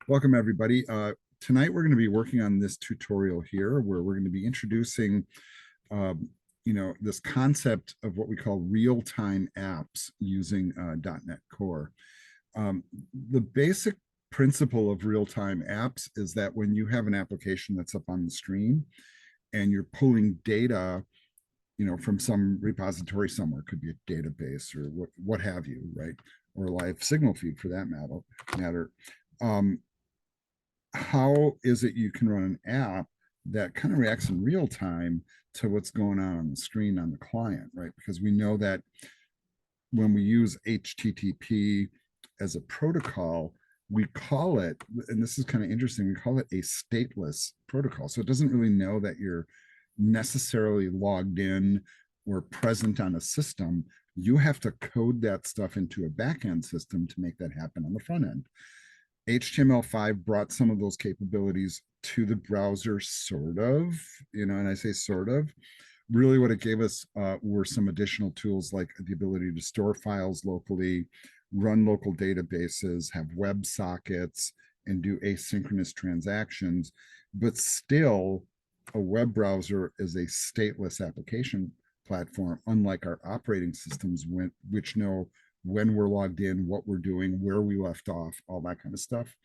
Welcome, everybody. Tonight, we're going to be working on this tutorial here where we're going to be introducing, this concept of what we call real-time apps using .NET Core. Um, the basic principle of real-time apps is that when you have an application that's up on the screen and you're pulling data, from some repository somewhere, it could be a database or what have you, right? Or a live signal feed for that matter. Um, how is it you can run an app that kind of reacts in real time to what's going on the screen on the client, right? Because we know that when we use HTTP as a protocol, we call it, and this is kind of interesting, we call it a stateless protocol. So it doesn't really know that you're necessarily logged in or present on a system. You have to code that stuff into a backend system to make that happen on the front end. HTML5 brought some of those capabilities to the browser, sort of, and I say sort of. Really, what it gave us were some additional tools like the ability to store files locally, run local databases, have web sockets, and do asynchronous transactions. But still, a web browser is a stateless application platform, unlike our operating systems, which know when we're logged in, what we're doing, where we left off, all that kind of stuff.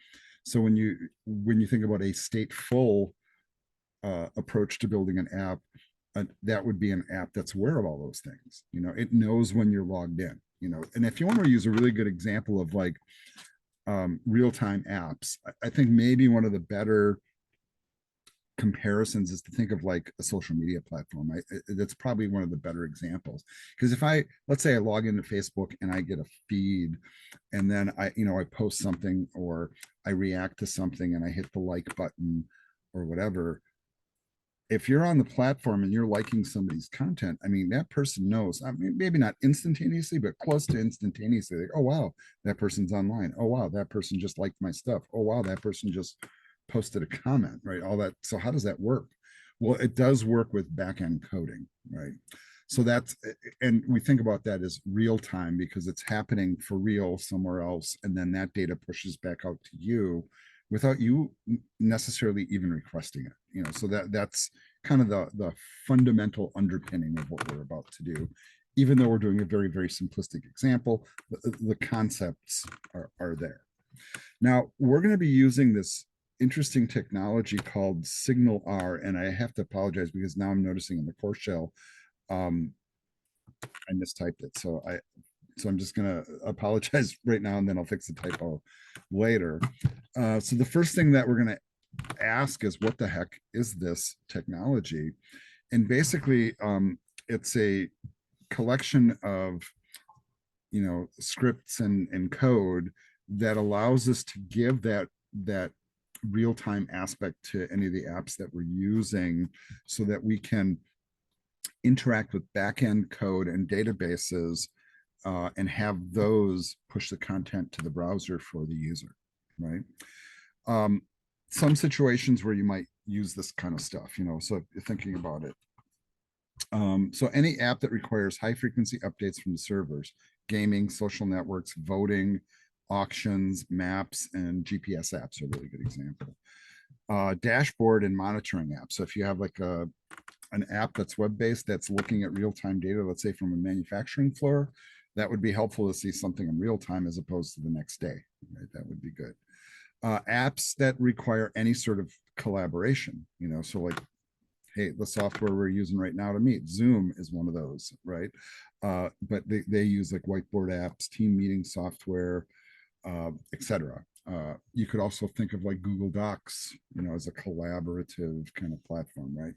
So when you think about a stateful approach to building an app, that would be an app that's aware of all those things. It knows when you're logged in. And if you want to use a really good example of like real-time apps, I think maybe one of the better comparisons is to think of like a social media platform. That's probably one of the better examples, because if let's say I log into Facebook and I get a feed, and then I post something or I react to something and I hit the like button or whatever. If you're on the platform and you're liking somebody's content, I mean, that person knows, I mean, maybe not instantaneously, but close to instantaneously. Like, oh, wow, that person's online. Oh, wow, that person just liked my stuff. Oh, wow, that person just posted a comment, right? All that. So how does that work? Well, it does work with backend coding, right? So and we think about that as real time because it's happening for real somewhere else. And then that data pushes back out to you without you necessarily even requesting it. So that's kind of the fundamental underpinning of what we're about to do. Even though we're doing a very, very simplistic example, the concepts are there. Now, we're going to be using this interesting technology called SignalR, and I have to apologize because now I'm noticing in the core shell, um, I mistyped it. So I'm just gonna apologize right now, and then I'll fix the typo later. So the first thing that we're gonna ask is, what the heck is this technology? And basically, it's a collection of scripts and code that allows us to give that real-time aspect to any of the apps that we're using, so that we can interact with backend code and databases and have those push the content to the browser for the user, right? Um, some situations where you might use this kind of stuff, so if you're thinking about it. So any app that requires high frequency updates from the servers, gaming, social networks, voting, auctions, maps, and GPS apps are a really good example. Dashboard and monitoring apps. So if you have like an app that's web-based that's looking at real-time data, let's say from a manufacturing floor, that would be helpful to see something in real time as opposed to the next day, right? That would be good. Apps that require any sort of collaboration, so like, hey, the software we're using right now to meet, Zoom is one of those, right? But they use like whiteboard apps, team meeting software, etc. You could also think of like Google Docs, as a collaborative kind of platform, right?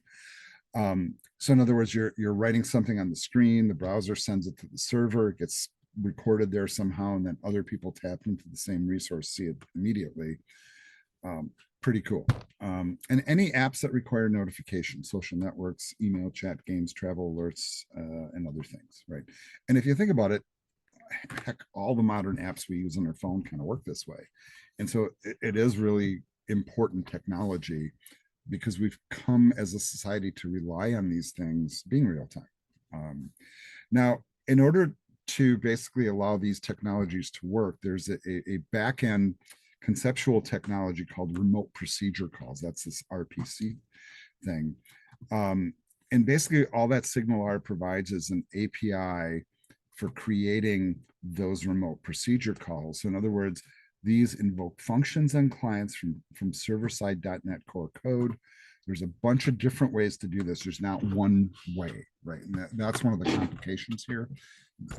So in other words, you're writing something on the screen, the browser sends it to the server, it gets recorded there somehow, and then other people tap into the same resource, see it immediately. Pretty cool. And any apps that require notifications, social networks, email, chat, games, travel alerts, and other things, right? And if you think about it, heck, all the modern apps we use on our phone kind of work this way. And so it is really important technology, because we've come as a society to rely on these things being real time. Now, in order to basically allow these technologies to work, there's a back end conceptual technology called remote procedure calls. That's this RPC thing. And basically all that SignalR provides is an API for creating those remote procedure calls. So in other words, these invoke functions on clients from server-side .NET Core code. There's a bunch of different ways to do this. There's not one way, right? And that's one of the complications here.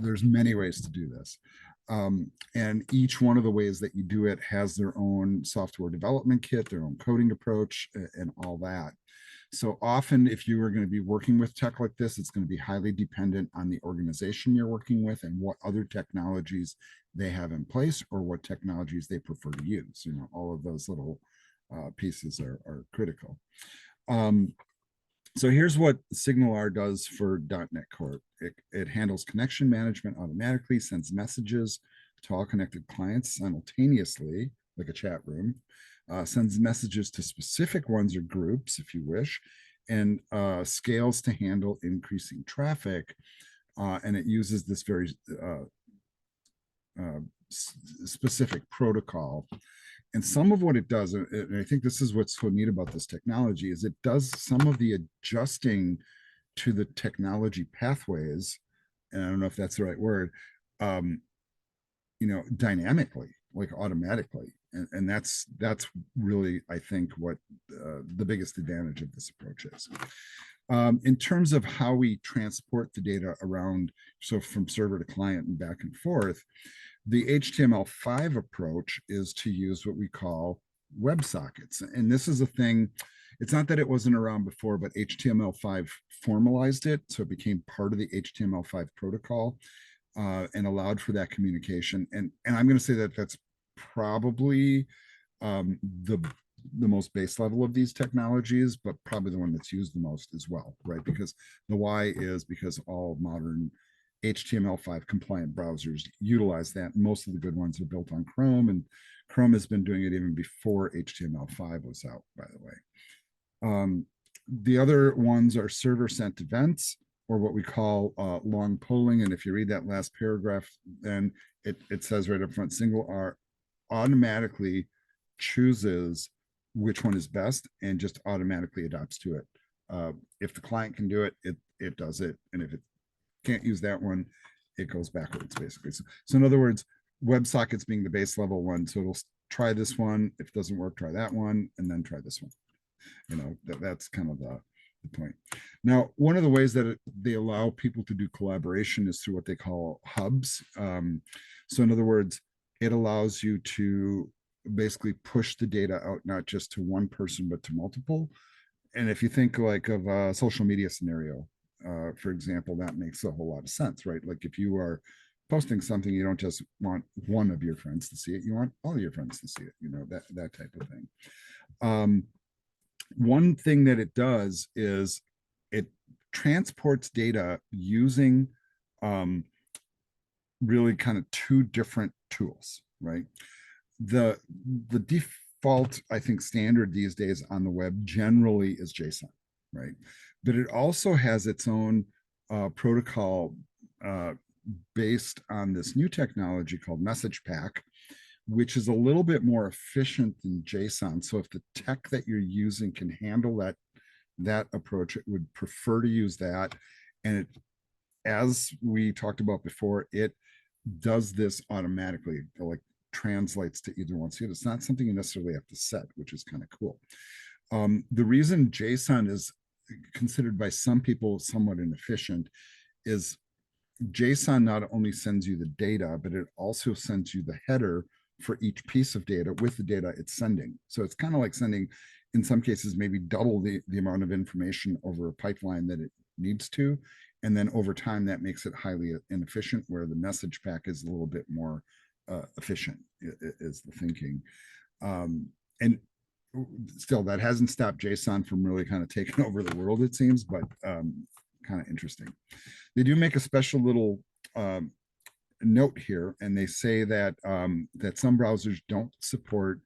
There's many ways to do this. And each one of the ways that you do it has their own software development kit, their own coding approach, and all that. So often, if you are going to be working with tech like this, it's going to be highly dependent on the organization you're working with and what other technologies they have in place or what technologies they prefer to use. You know, all of those little pieces are critical. So here's what SignalR does for .NET Core. It handles connection management automatically, sends messages to all connected clients simultaneously, like a chat room, sends messages to specific ones or groups, if you wish, and scales to handle increasing traffic. And it uses this very specific protocol. And some of what it does, and I think this is what's so neat about this technology, is it does some of the adjusting to the technology pathways, and I don't know if that's the right word, dynamically, like automatically. And that's really, I think, what the biggest advantage of this approach is. In terms of how we transport the data around, so from server to client and back and forth, the HTML5 approach is to use what we call WebSockets. And this is a thing, it's not that it wasn't around before, but HTML5 formalized it. So it became part of the HTML5 protocol and allowed for that communication. And I'm going to say that that's probably the most base level of these technologies, but probably the one that's used the most as well, right? Because the why is because all modern HTML5 compliant browsers utilize that. Most of the good ones are built on Chrome, and Chrome has been doing it even before HTML5 was out, by the way. The other ones are server sent events, or what we call long polling. And if you read that last paragraph, then it says right up front, SignalR automatically chooses which one is best and just automatically adapts to it. If the client can do it, it does it. And if it can't use that one, it goes backwards, basically. So in other words, WebSockets being the base level one. So it'll try this one. If it doesn't work, try that one, and then try this one. You know, that's kind of the point. Now, one of the ways that they allow people to do collaboration is through what they call hubs. So in other words, it allows you to basically push the data out, not just to one person, but to multiple. And if you think like of a social media scenario, for example, that makes a whole lot of sense, right? Like if you are posting something, you don't just want one of your friends to see it, you want all your friends to see it, you know, that type of thing. One thing that it does is it transports data using really kind of two different tools, right? The default, I think, standard these days on the web generally is JSON, right? But it also has its own protocol based on this new technology called MessagePack, which is a little bit more efficient than JSON. So if the tech that you're using can handle that approach, it would prefer to use that. And it, as we talked about before, it does this automatically, like translates to either one. So it's not something you necessarily have to set, which is kind of cool. The reason JSON is considered by some people somewhat inefficient is JSON not only sends you the data, but it also sends you the header for each piece of data with the data it's sending. So it's kind of like sending, in some cases, maybe double the amount of information over a pipeline that it needs to. And then over time, that makes it highly inefficient, where the message pack is a little bit more efficient, is the thinking. And still, that hasn't stopped JSON from really kind of taking over the world, it seems, but kind of interesting. They do make a special little note here, and they say that that some browsers don't support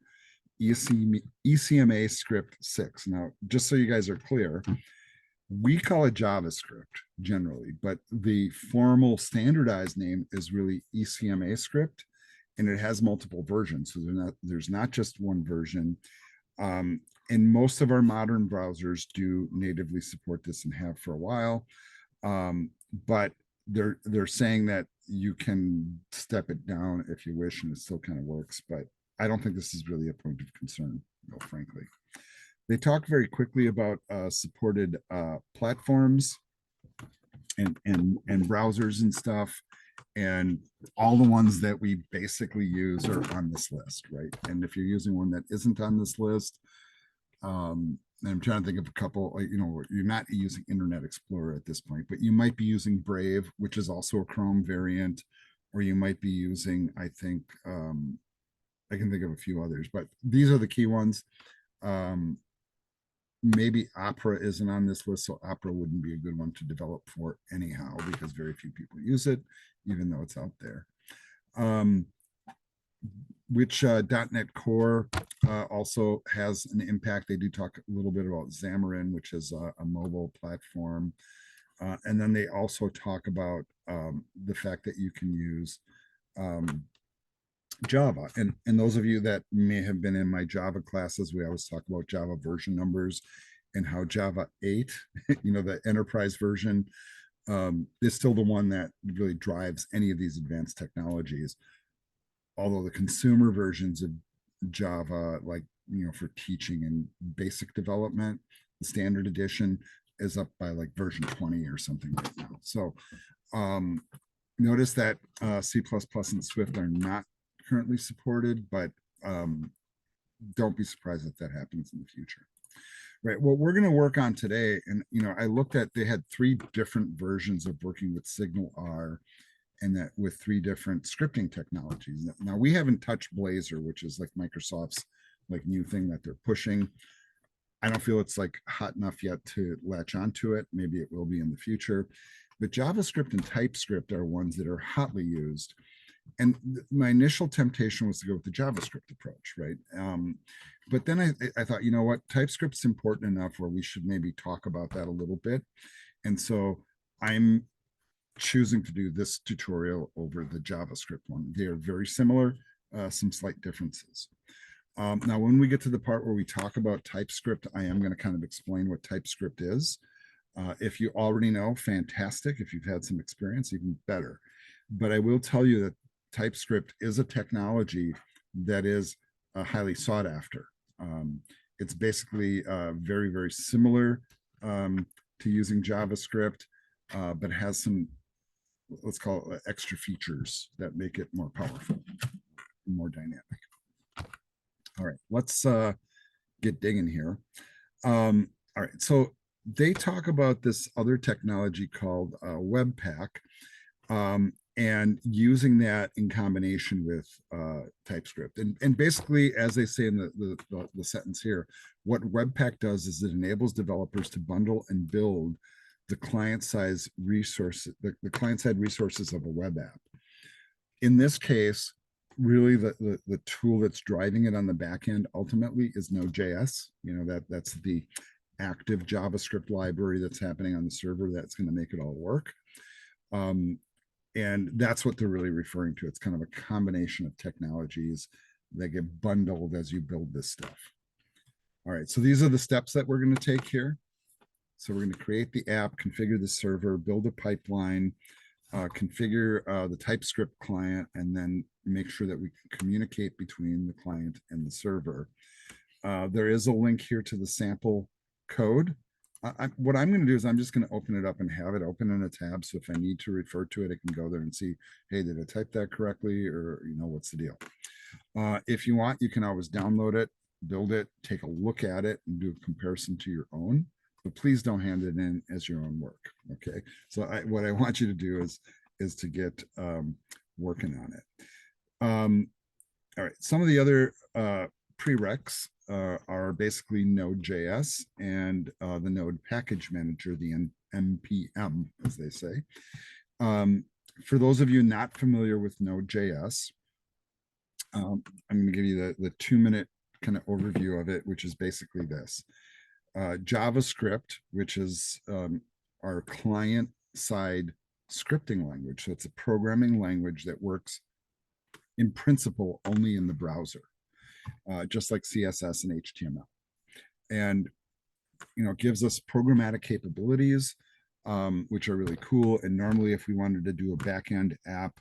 ECMA script 6. Now, just so you guys are clear, we call it JavaScript generally, but the formal standardized name is really ECMA script. and it has multiple versions. So there's not just one version. And most of our modern browsers do natively support this and have for a while. But they're saying that you can step it down if you wish, and it still kind of works. But I don't think this is really a point of concern, frankly. They talk very quickly about supported platforms and browsers and stuff. And all the ones that we basically use are on this list, right? And if you're using one that isn't on this list, I'm trying to think of a couple, you're not using Internet Explorer at this point, but you might be using Brave, which is also a Chrome variant, or you might be using, I think, I can think of a few others, but these are the key ones. Maybe Opera isn't on this list, so Opera wouldn't be a good one to develop for anyhow, because very few people use it, even though it's out there. Which .NET Core also has an impact. They do talk a little bit about Xamarin, which is a mobile platform. And then they also talk about the fact that you can use Java. And those of you that may have been in my Java classes, we always talk about Java version numbers and how Java 8, the enterprise version, is still the one that really drives any of these advanced technologies. Although the consumer versions of Java, like, for teaching and basic development, the standard edition is up by like version 20 or something right now. So notice that C++ and Swift are not currently supported, but don't be surprised if that happens in the future. Right. What we're going to work on today, and I looked at, they had 3 different versions of working with SignalR, and that with 3 different scripting technologies. Now we haven't touched Blazor, which is like Microsoft's like new thing that they're pushing. I don't feel it's like hot enough yet to latch onto it. Maybe it will be in the future. But JavaScript and TypeScript are ones that are hotly used. And my initial temptation was to go with the JavaScript approach, right? But then I thought, you know what, TypeScript's important enough where we should maybe talk about that a little bit. And so I'm choosing to do this tutorial over the JavaScript one. They are very similar, some slight differences. Now, when we get to the part where we talk about TypeScript, I am going to kind of explain what TypeScript is. If you already know, fantastic. If you've had some experience, even better. But I will tell you that TypeScript is a technology that is highly sought after. It's basically very, very similar to using JavaScript, but has some, let's call it, extra features that make it more powerful, more dynamic. All right, let's get digging here. All right, so they talk about this other technology called Webpack, and using that in combination with TypeScript. And basically, as they say in the sentence here, what Webpack does is it enables developers to bundle and build the client-side resources, the client-side resources of a web app. In this case, really the tool that's driving it on the back end ultimately is Node.js. That's the active JavaScript library that's happening on the server that's going to make it all work. And that's what they're really referring to. It's kind of a combination of technologies that get bundled as you build this stuff. All right, so these are the steps that we're going to take here. So we're going to create the app, configure the server, build a pipeline, configure the TypeScript client, and then make sure that we can communicate between the client and the server. There is a link here to the sample code. What I'm going to do is I'm just going to open it up and have it open in a tab. So if I need to refer to it, I can go there and see, hey, did I type that correctly? Or, what's the deal? If you want, you can always download it, build it, take a look at it, and do a comparison to your own. But please don't hand it in as your own work. Okay. So what I want you to do is to get working on it. All right. Some of the other prereqs are basically Node.js and the Node Package Manager, the NPM, as they say. For those of you not familiar with Node.js, I'm going to give you the 2-minute kind of overview of it, which is basically this. JavaScript, which is our client-side scripting language. So it's a programming language that works in principle only in the browser, just like CSS and HTML. And it gives us programmatic capabilities, which are really cool. And normally, if we wanted to do a backend app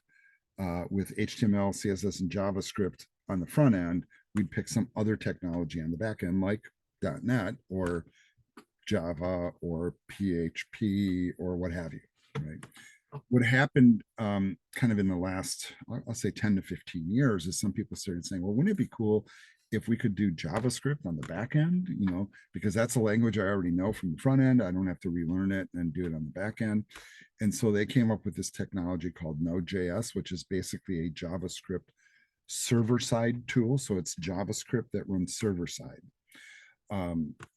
with HTML, CSS, and JavaScript on the front end, we'd pick some other technology on the back end, like .NET or Java or PHP or what have you, right? What happened kind of in the last, I'll say 10 to 15 years is some people started saying, well, wouldn't it be cool if we could do JavaScript on the back end, because that's a language I already know from the front end. I don't have to relearn it and do it on the back end. And so they came up with this technology called Node.js, which is basically a JavaScript server-side tool. So it's JavaScript that runs server-side.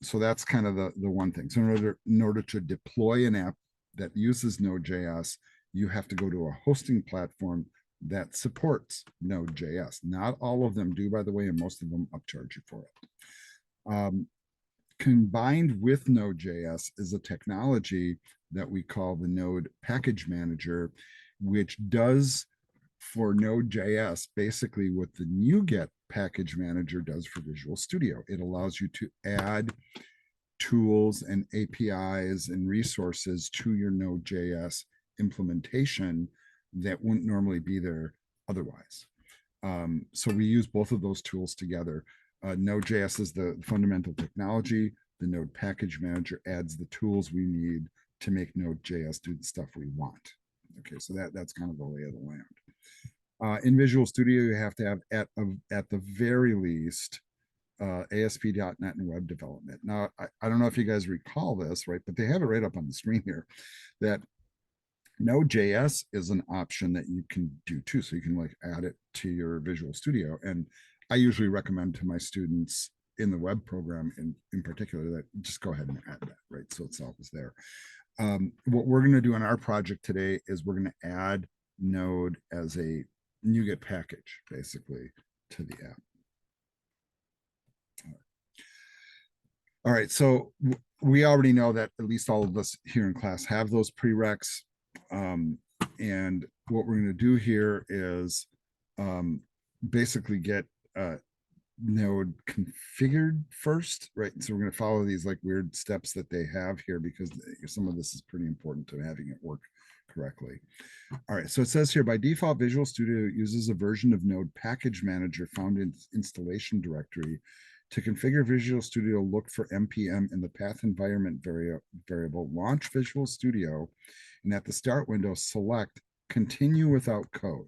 So that's kind of the one thing. So in order to deploy an app that uses Node.js, you have to go to a hosting platform that supports Node.js. Not all of them do, by the way, and most of them upcharge you for it. Combined with Node.js is a technology that we call the Node Package Manager, which does for Node.js basically what the NuGet Package Manager does for Visual Studio. It allows you to add tools and APIs and resources to your Node.js implementation that wouldn't normally be there otherwise. So we use both of those tools together. Node.js is the fundamental technology. The Node Package Manager adds the tools we need to make Node.js do the stuff we want. Okay, so that's kind of the lay of the land. In Visual Studio, you have to have at the very least ASP.NET and web development. Now, I don't know if you guys recall this, right? But they have it right up on the screen here that Node.js is an option that you can do too. So you can like add it to your Visual Studio. And I usually recommend to my students in the web program in particular that just go ahead and add that, right? So it's always there. What we're going to do in our project today is we're going to add Node as a NuGet package, basically, to the app. All right, so we already know that at least all of us here in class have those prereqs. And what we're going to do here is basically get Node configured first, right? So we're going to follow these like weird steps that they have here because some of this is pretty important to having it work correctly. All right, so it says here, by default, Visual Studio uses a version of Node Package Manager found in installation directory. To configure Visual Studio, look for npm in the path environment variable, launch Visual Studio, and at the start window, select continue without code.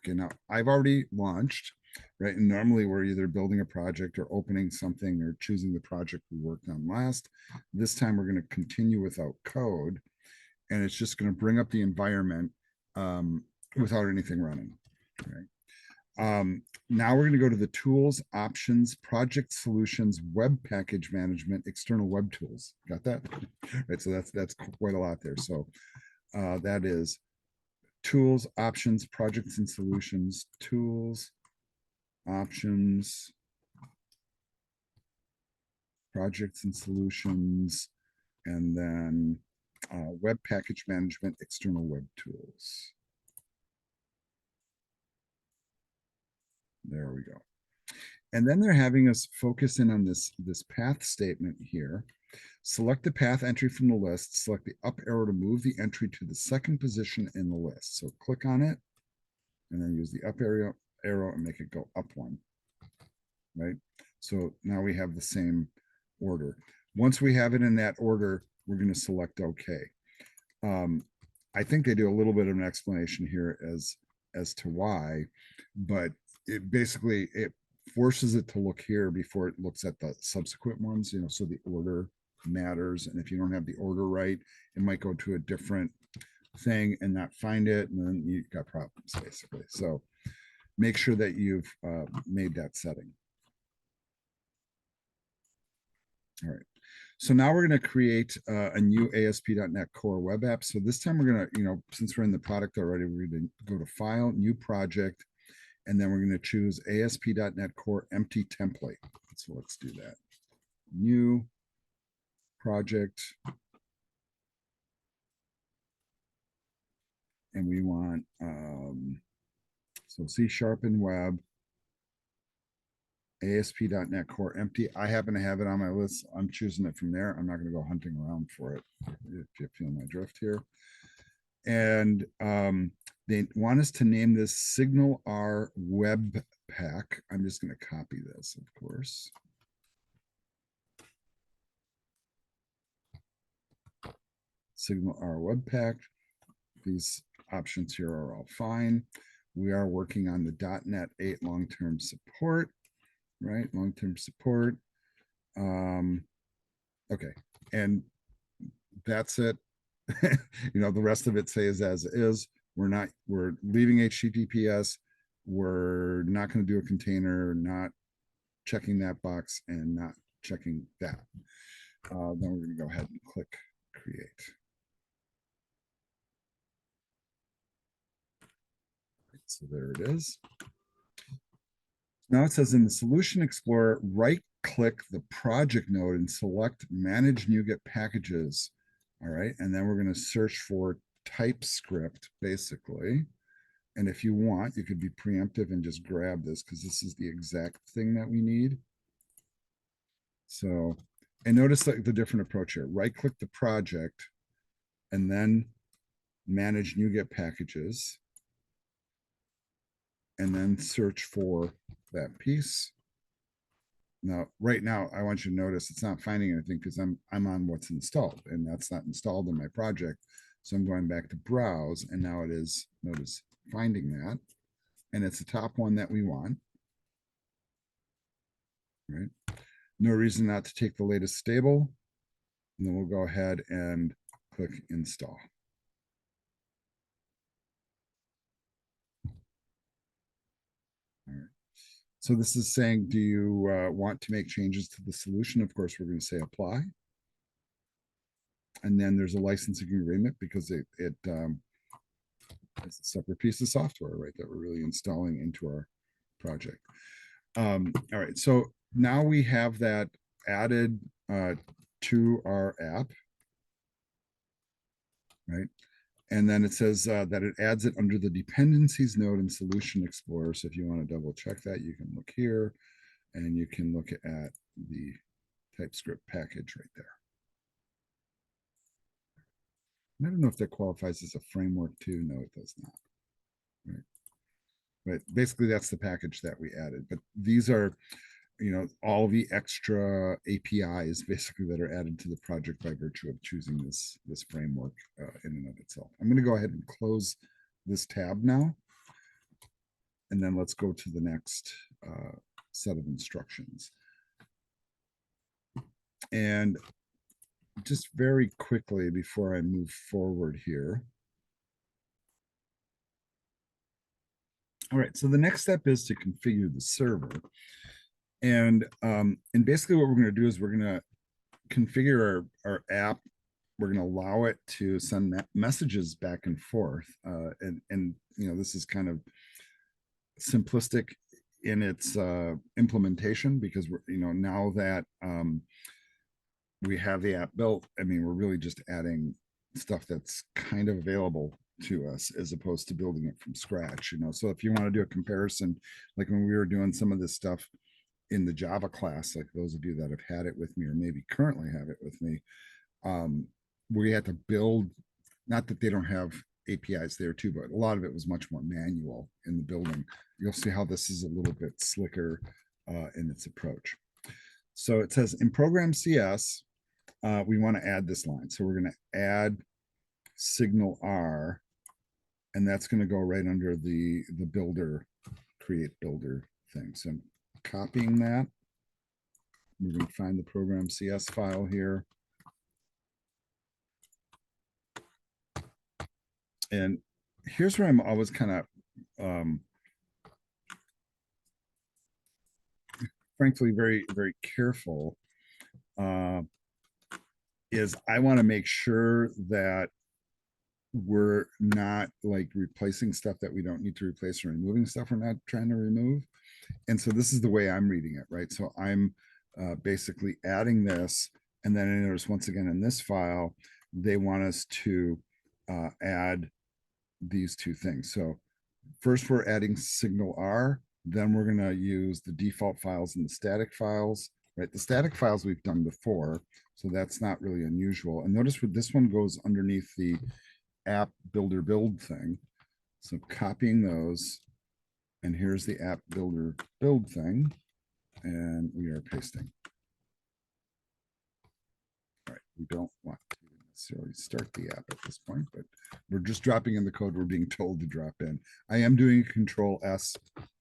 Okay, now I've already launched, right? And normally we're either building a project or opening something or choosing the project we worked on last. This time we're going to continue without code, and it's just going to bring up the environment without anything running, right? Now we're going to go to the tools, options, project solutions, web package management, external web tools. Got that? Right. So that's quite a lot there. So that is tools, options, projects and solutions, tools, options, projects and solutions, and then web package management, external web tools. There we go. And then they're having us focus in on this path statement here. Select the path entry from the list, select the up arrow to move the entry to the second position in the list. So click on it and then use the up arrow and make it go up one, right? So now we have the same order. Once we have it in that order, we're going to select OK. I think they do a little bit of an explanation here as to why, but it basically forces it to look here before it looks at the subsequent ones, so the order matters. And if you don't have the order right, it might go to a different thing and not find it, and then you got problems basically. So make sure that you've made that setting. All right. So now we're going to create a new ASP.NET Core web app. So this time we're going to, since we're in the product already, we're going to go to File, New Project, and then we're going to choose ASP.NET Core Empty Template. So let's do that. New Project. And we want, So C# and web, ASP.NET Core empty. I happen to have it on my list. I'm choosing it from there. I'm not going to go hunting around for it, if you feel my drift here. And they want us to name this SignalR Webpack. I'm just going to copy this, of course. SignalR Webpack. These options here are all fine. We are working on the .NET 8 long-term support, right? Long-term support. Okay, and that's it. The rest of it stays as is. We're leaving HTTPS. We're not going to do a container, not checking that box and not checking that. Then we're going to go ahead and click create. So there it is. Now it says in the Solution Explorer, right-click the project node and select Manage NuGet Packages. All right, and then we're going to search for TypeScript, basically. And if you want, you could be preemptive and just grab this because this is the exact thing that we need. So, and notice the different approach here. Right-click the project and then Manage NuGet Packages. And then search for that piece. Now, right now, I want you to notice it's not finding anything because I'm on what's installed, and that's not installed in my project. So I'm going back to browse, and now it is, notice, finding that. And it's the top one that we want. Right? No reason not to take the latest stable. And then we'll go ahead and click install. All right. So this is saying, do you want to make changes to the solution? Of course, we're going to say apply. And then there's a licensing agreement because it's a separate piece of software, right, that we're really installing into our project. All right, so now we have that added to our app, right? And then it says that it adds it under the dependencies node in Solution Explorer. So if you want to double check that, you can look here and you can look at the TypeScript package right there. I don't know if that qualifies as a framework too. No, it does not. Right. But basically that's the package that we added. But these are, all the extra APIs basically that are added to the project by virtue of choosing this framework in and of itself. I'm going to go ahead and close this tab now. And then let's go to the next set of instructions. And just very quickly before I move forward here. All right, so the next step is to configure the server. And basically what we're going to do is we're going to configure our app. We're going to allow it to send messages back and forth. And this is kind of simplistic in its implementation because we're, now that we have the app built, I mean, we're really just adding stuff that's kind of available to us as opposed to building it from scratch. So if you want to do a comparison, like when we were doing some of this stuff in the Java class, like those of you that have had it with me or maybe currently have it with me, we had to build, not that they don't have APIs there too, but a lot of it was much more manual in the building. You'll see how this is a little bit slicker in its approach. So it says in program CS, we want to add this line. So we're going to add SignalR, and that's going to go right under the builder, create builder thing. So I'm copying that. We're going to find the program CS file here. And here's where I'm always kind of, frankly, very, very careful, is I want to make sure that we're not like replacing stuff that we don't need to replace or removing stuff we're not trying to remove. And so this is the way I'm reading it, right? So I'm basically adding this, and then I notice once again in this file, they want us to add these two things. So First, we're adding SignalR. Then we're going to use the default files and the static files, right? The static files we've done before, so that's not really unusual. And notice what this one goes underneath the app builder build thing. So copying those, and here's the app builder build thing, and we are pasting. All right, we don't want to necessarily start the app at this point, but we're just dropping in the code we're being told to drop in. I am doing Control S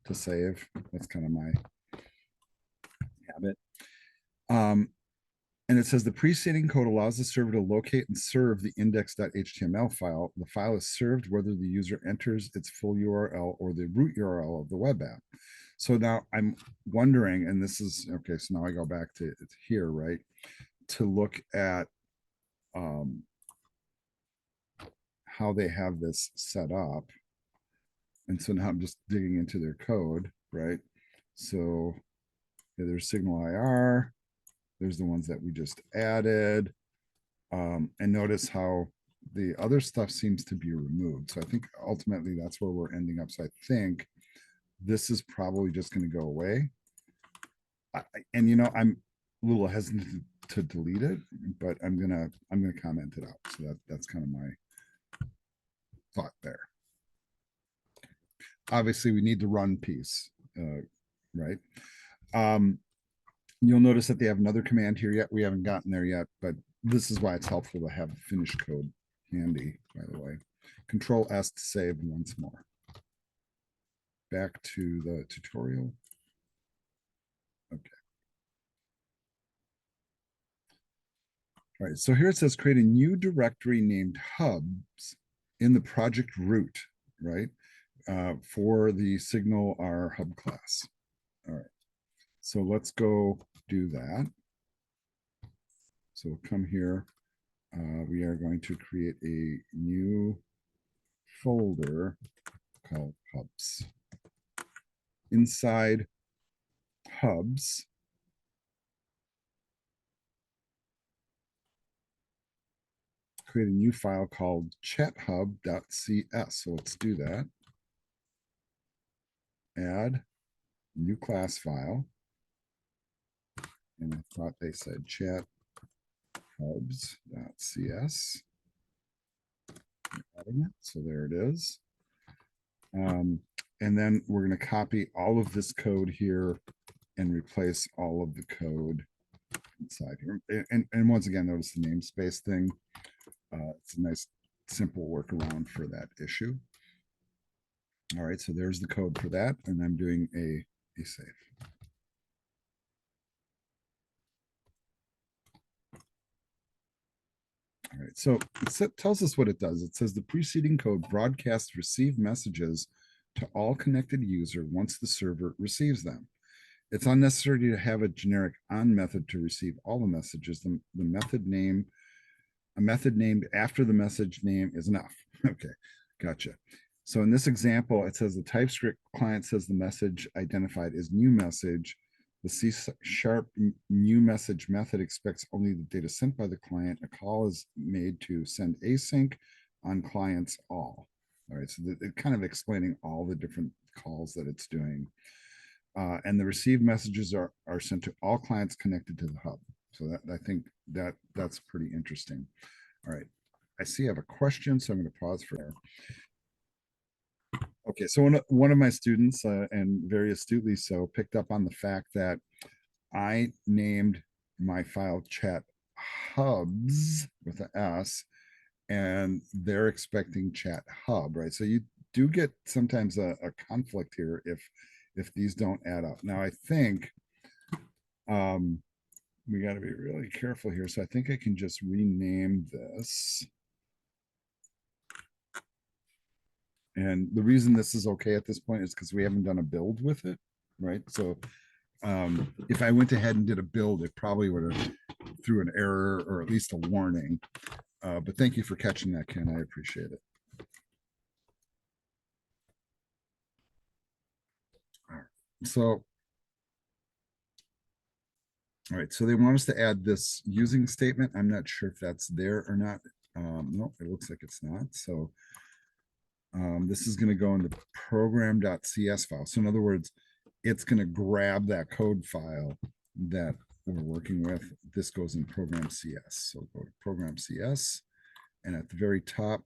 to save. That's kind of my habit. And it says the preceding code allows the server to locate and serve the index.html file. The file is served whether the user enters its full URL or the root URL of the web app. So now I'm wondering, and this is okay, so now I go back to here, right? To look at how they have this set up. And so now I'm just digging into their code, right? So yeah, there's SignalR. There's the ones that we just added. And notice how the other stuff seems to be removed. So I think ultimately that's where we're ending up. So I think this is probably just going to go away. And I'm a little hesitant to delete it, but I'm gonna comment it out. So that's kind of my thought there. Obviously, we need the run piece, right? You'll notice that they have another command here yet. We haven't gotten there yet, but this is why it's helpful to have finished code handy, by the way. Control S to save once more. Back to the tutorial. Okay. All right, so here it says create a new directory named hubs in the project root, right? For the SignalR hub class. All right, so let's go do that. So we'll come here. We are going to create a new folder called hubs. Inside hubs, create a new file called chathub.cs. So let's do that. Add new class file. And I thought they said chathubs.cs. So there it is. And then we're going to copy all of this code here and replace all of the code inside here. And once again, notice the namespace thing. It's a nice, simple workaround for that issue. All right, so there's the code for that, and I'm doing a save. All right, so it tells us what it does. It says the preceding code broadcasts received messages to all connected user once the server receives them. It's unnecessary to have a generic on method to receive all the messages. The method name, a method named after the message name is enough. Okay, gotcha. So in this example, it says the TypeScript client says the message identified is new message. The C# new message method expects only the data sent by the client. A call is made to send async on clients all. All right, so it kind of explaining all the different calls that it's doing. And the received messages are sent to all clients connected to the hub. So that I think that's pretty interesting. All right, I see I have a question, so I'm going to pause for there. Okay, so one of my students, and very astutely so, picked up on the fact that I named my file chat hubs with an S, and they're expecting chat hub, right? So you do get sometimes a conflict here if these don't add up. Now I think we got to be really careful here. So I think I can just rename this. And the reason this is okay at this point is because we haven't done a build with it, right? So if I went ahead and did a build, it probably would have threw an error or at least a warning. But thank you for catching that, Ken. I appreciate it. All right. So, all right. So they want us to add this using statement. I'm not sure if that's there or not. No, it looks like it's not. So This is going to go in the program.cs file. So in other words, it's going to grab that code file that we're working with. This goes in program CS. So go to program CS, and at the very top,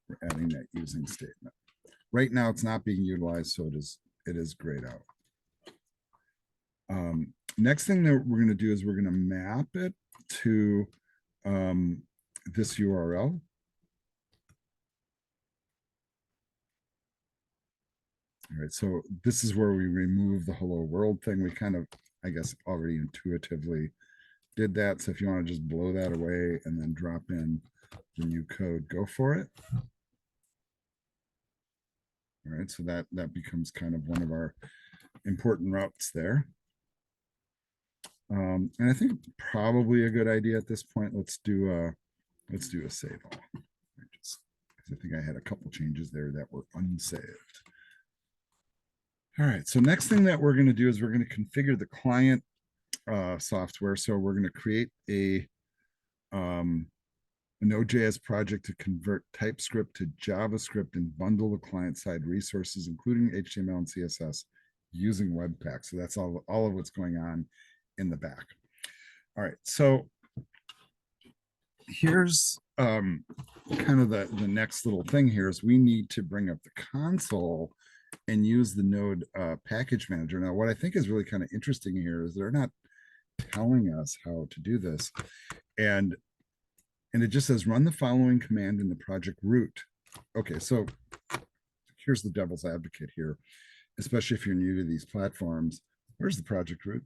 we're adding that using statement. Right now, it's not being utilized, so it is grayed out. Next thing that we're going to do is we're going to map it to this URL. All right, so this is where we remove the hello world thing. We kind of, I guess, already intuitively did that. So if you want to just blow that away and then drop in the new code, go for it. All right, so that becomes kind of one of our important routes there. And I think probably a good idea at this point. Let's do a save all. I think I had a couple changes there that were unsaved. All right, so next thing that we're going to do is we're going to configure the client software. So we're going to create a Node.js project to convert TypeScript to JavaScript and bundle the client-side resources, including HTML and CSS, using Webpack. So that's all of what's going on in the back. All right, so here's kind of the next little thing here is we need to bring up the console and use the Node package manager. Now, what I think is really kind of interesting here is they're not telling us how to do this. And it just says run the following command in the project root. Okay, so here's the devil's advocate here, especially if you're new to these platforms. Where's the project root?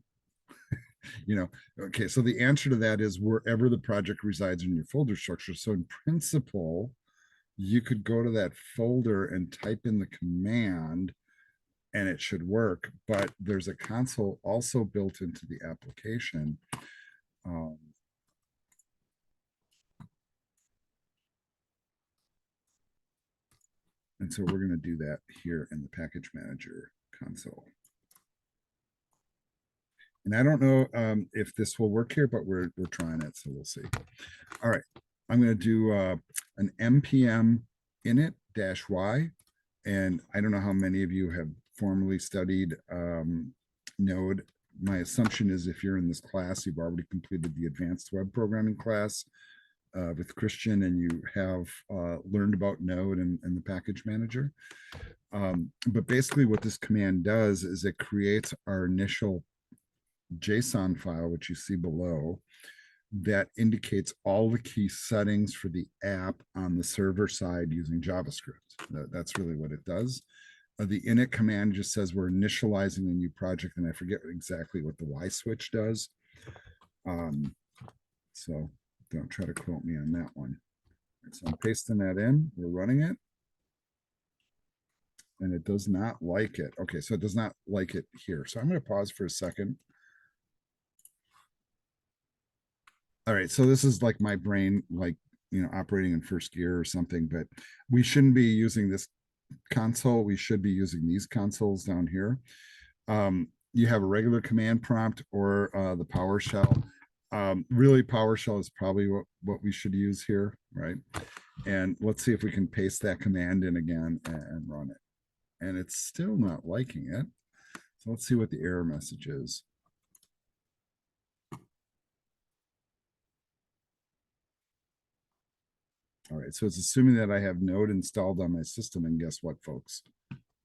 Okay, so the answer to that is wherever the project resides in your folder structure. So in principle, you could go to that folder and type in the command and it should work, but there's a console also built into the application. And so we're going to do that here in the package manager console. And I don't know if this will work here, but we're trying it, so we'll see. All right, I'm going to do an npm init-y. And I don't know how many of you have formally studied Node. My assumption is if you're in this class, you've already completed the advanced web programming class with Christian, and you have learned about Node and the package manager. But basically what this command does is it creates our initial JSON file, which you see below, that indicates all the key settings for the app on the server side using JavaScript. That's really what it does. The init command just says we're initializing a new project, and I forget exactly what the Y switch does. So don't try to quote me on that one. So I'm pasting that in, we're running it. And it does not like it. Okay, so it does not like it here. So I'm going to pause for a second. All right, so this is like my brain, like, operating in first gear or something, but we shouldn't be using this console. We should be using these consoles down here. You have a regular command prompt or the PowerShell. Really, PowerShell is probably what we should use here, right? And let's see if we can paste that command in again and run it. And it's still not liking it. So let's see what the error message is. All right, so it's assuming that I have Node installed on my system, and guess what, folks?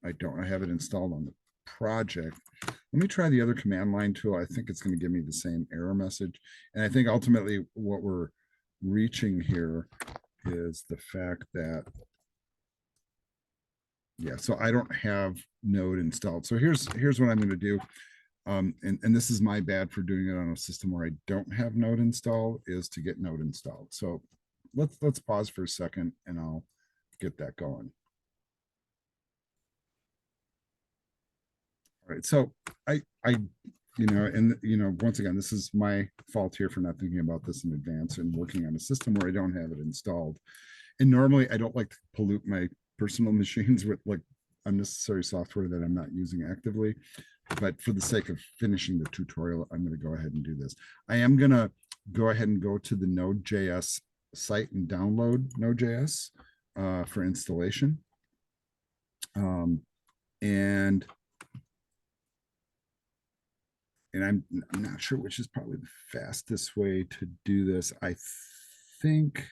I don't. I have it installed on the project. Let me try the other command line tool. I think it's going to give me the same error message. And I think ultimately what we're reaching here is the fact that, yeah, so I don't have Node installed. So here's what I'm going to do. And this is my bad for doing it on a system where I don't have Node installed, is to get Node installed. So let's pause for a second and I'll get that going. All right, so I once again, this is my fault here for not thinking about this in advance and working on a system where I don't have it installed. And normally I don't like to pollute my personal machines with like unnecessary software that I'm not using actively. But for the sake of finishing the tutorial, I'm going to go ahead and do this. I am going to go ahead and go to the Node.js cite and download Node.js for installation. And I'm not sure which is probably the fastest way to do this. I think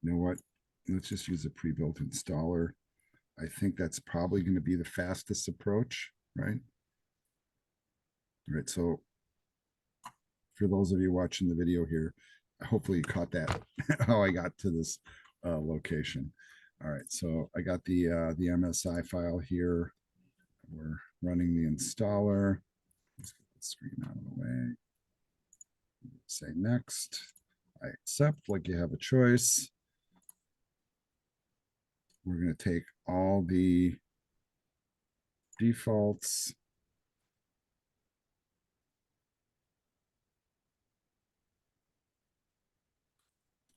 you know what? Let's just use a pre-built installer. I think that's probably going to be the fastest approach, right? Right. So for those of you watching the video here, hopefully you caught that, how I got to this location. All right. So I got the MSI file here. We're running the installer. Let's get the screen out of the way. Say next. I accept, like you have a choice. We're going to take all the defaults.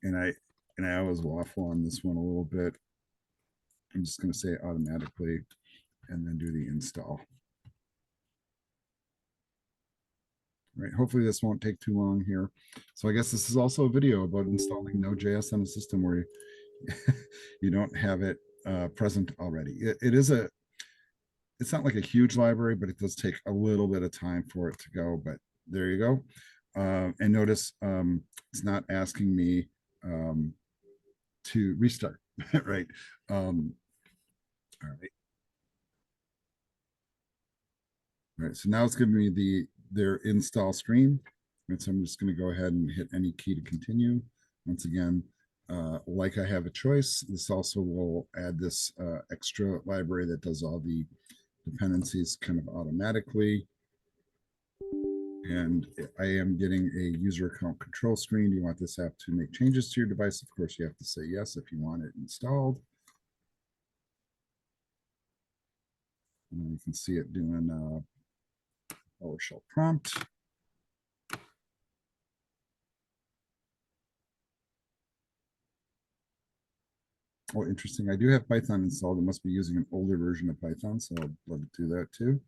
And I always waffle on this one a little bit. I'm just going to say automatically and then do the install. Right. Hopefully this won't take too long here. So I guess this is also a video about installing Node.js on a system where you don't have it present already. It's not like a huge library, but it does take a little bit of time for it to go. But there you go. And notice it's not asking me to restart, right? All right. All right. So now it's giving me their install screen. And so I'm just going to go ahead and hit any key to continue. Once again, like I have a choice, this also will add this extra library that does all the dependencies kind of automatically. And I am getting a user account control screen. Do you want this app to make changes to your device? Of course, you have to say yes if you want it installed. And you can see it doing PowerShell prompt. Oh, interesting. I do have Python installed. It must be using an older version of Python, so I'll let it do that too.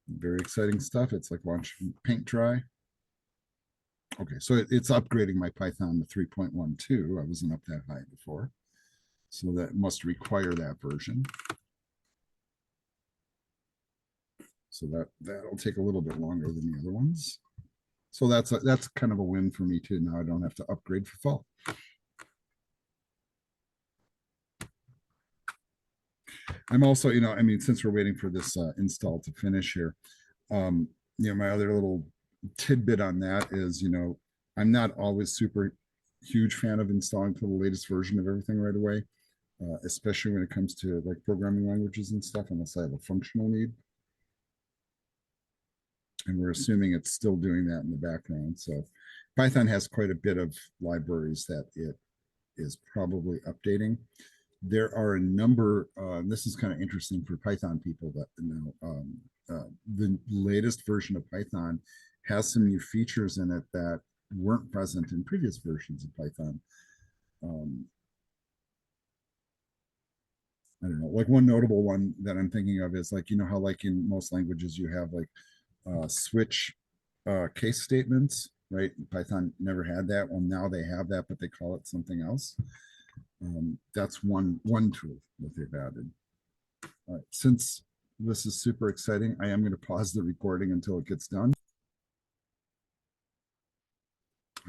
Very exciting stuff. It's like launching paint dry. Okay, so it's upgrading my Python to 3.12. I wasn't up that high before. So that must require that version. So that'll take a little bit longer than the other ones. So that's kind of a win for me too. Now I don't have to upgrade for fall. I'm also, I mean, since we're waiting for this install to finish here, my other little tidbit on that is, I'm not always super huge fan of installing to the latest version of everything right away, especially when it comes to like programming languages and stuff, unless I have a functional need. And we're assuming it's still doing that in the background. So Python has quite a bit of libraries that it is probably updating. There are a number, this is kind of interesting for Python people that the latest version of Python has some new features in it that weren't present in previous versions of Python. I don't know, like one notable one that I'm thinking of is like, how like in most languages you have like switch case statements, right? Python never had that. Well, now they have that, but they call it something else. That's one tool that they've added. All right, since this is super exciting, I am going to pause the recording until it gets done.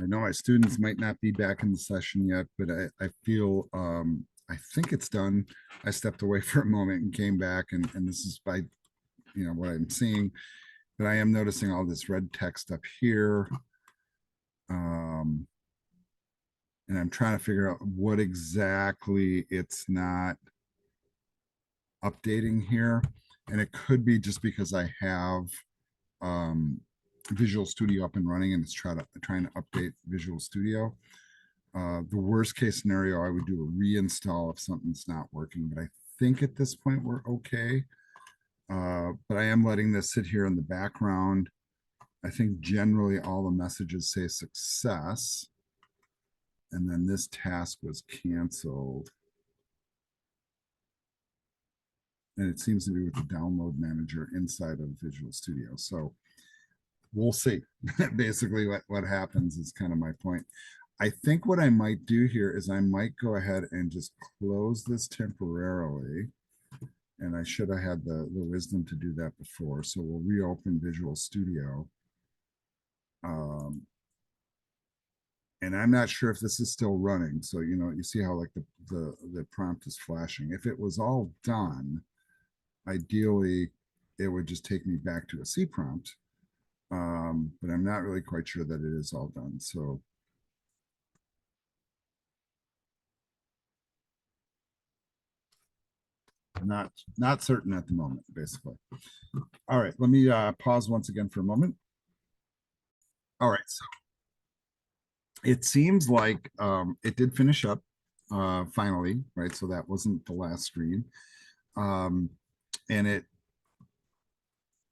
I know my students might not be back in the session yet, but I feel I think it's done. I stepped away for a moment and came back, and this is by what I'm seeing. But I am noticing all this red text up here. And I'm trying to figure out what exactly it's not updating here. And it could be just because I have Visual Studio up and running and it's trying to update Visual Studio. The worst case scenario, I would do a reinstall if something's not working, but I think at this point we're okay. But I am letting this sit here in the background. I think generally all the messages say success. And then this task was canceled. And it seems to be with the download manager inside of Visual Studio. So we'll see. Basically, what happens is kind of my point. I think what I might do here is I might go ahead and just close this temporarily. And I should have had the wisdom to do that before. So we'll reopen Visual Studio. And I'm not sure if this is still running. So, you see how like the prompt is flashing. If it was all done, ideally, it would just take me back to a C prompt. But I'm not really quite sure that it is all done. So not certain at the moment, basically. All right, let me pause once again for a moment. All right, so it seems like it did finish up finally, right? So that wasn't the last screen. And it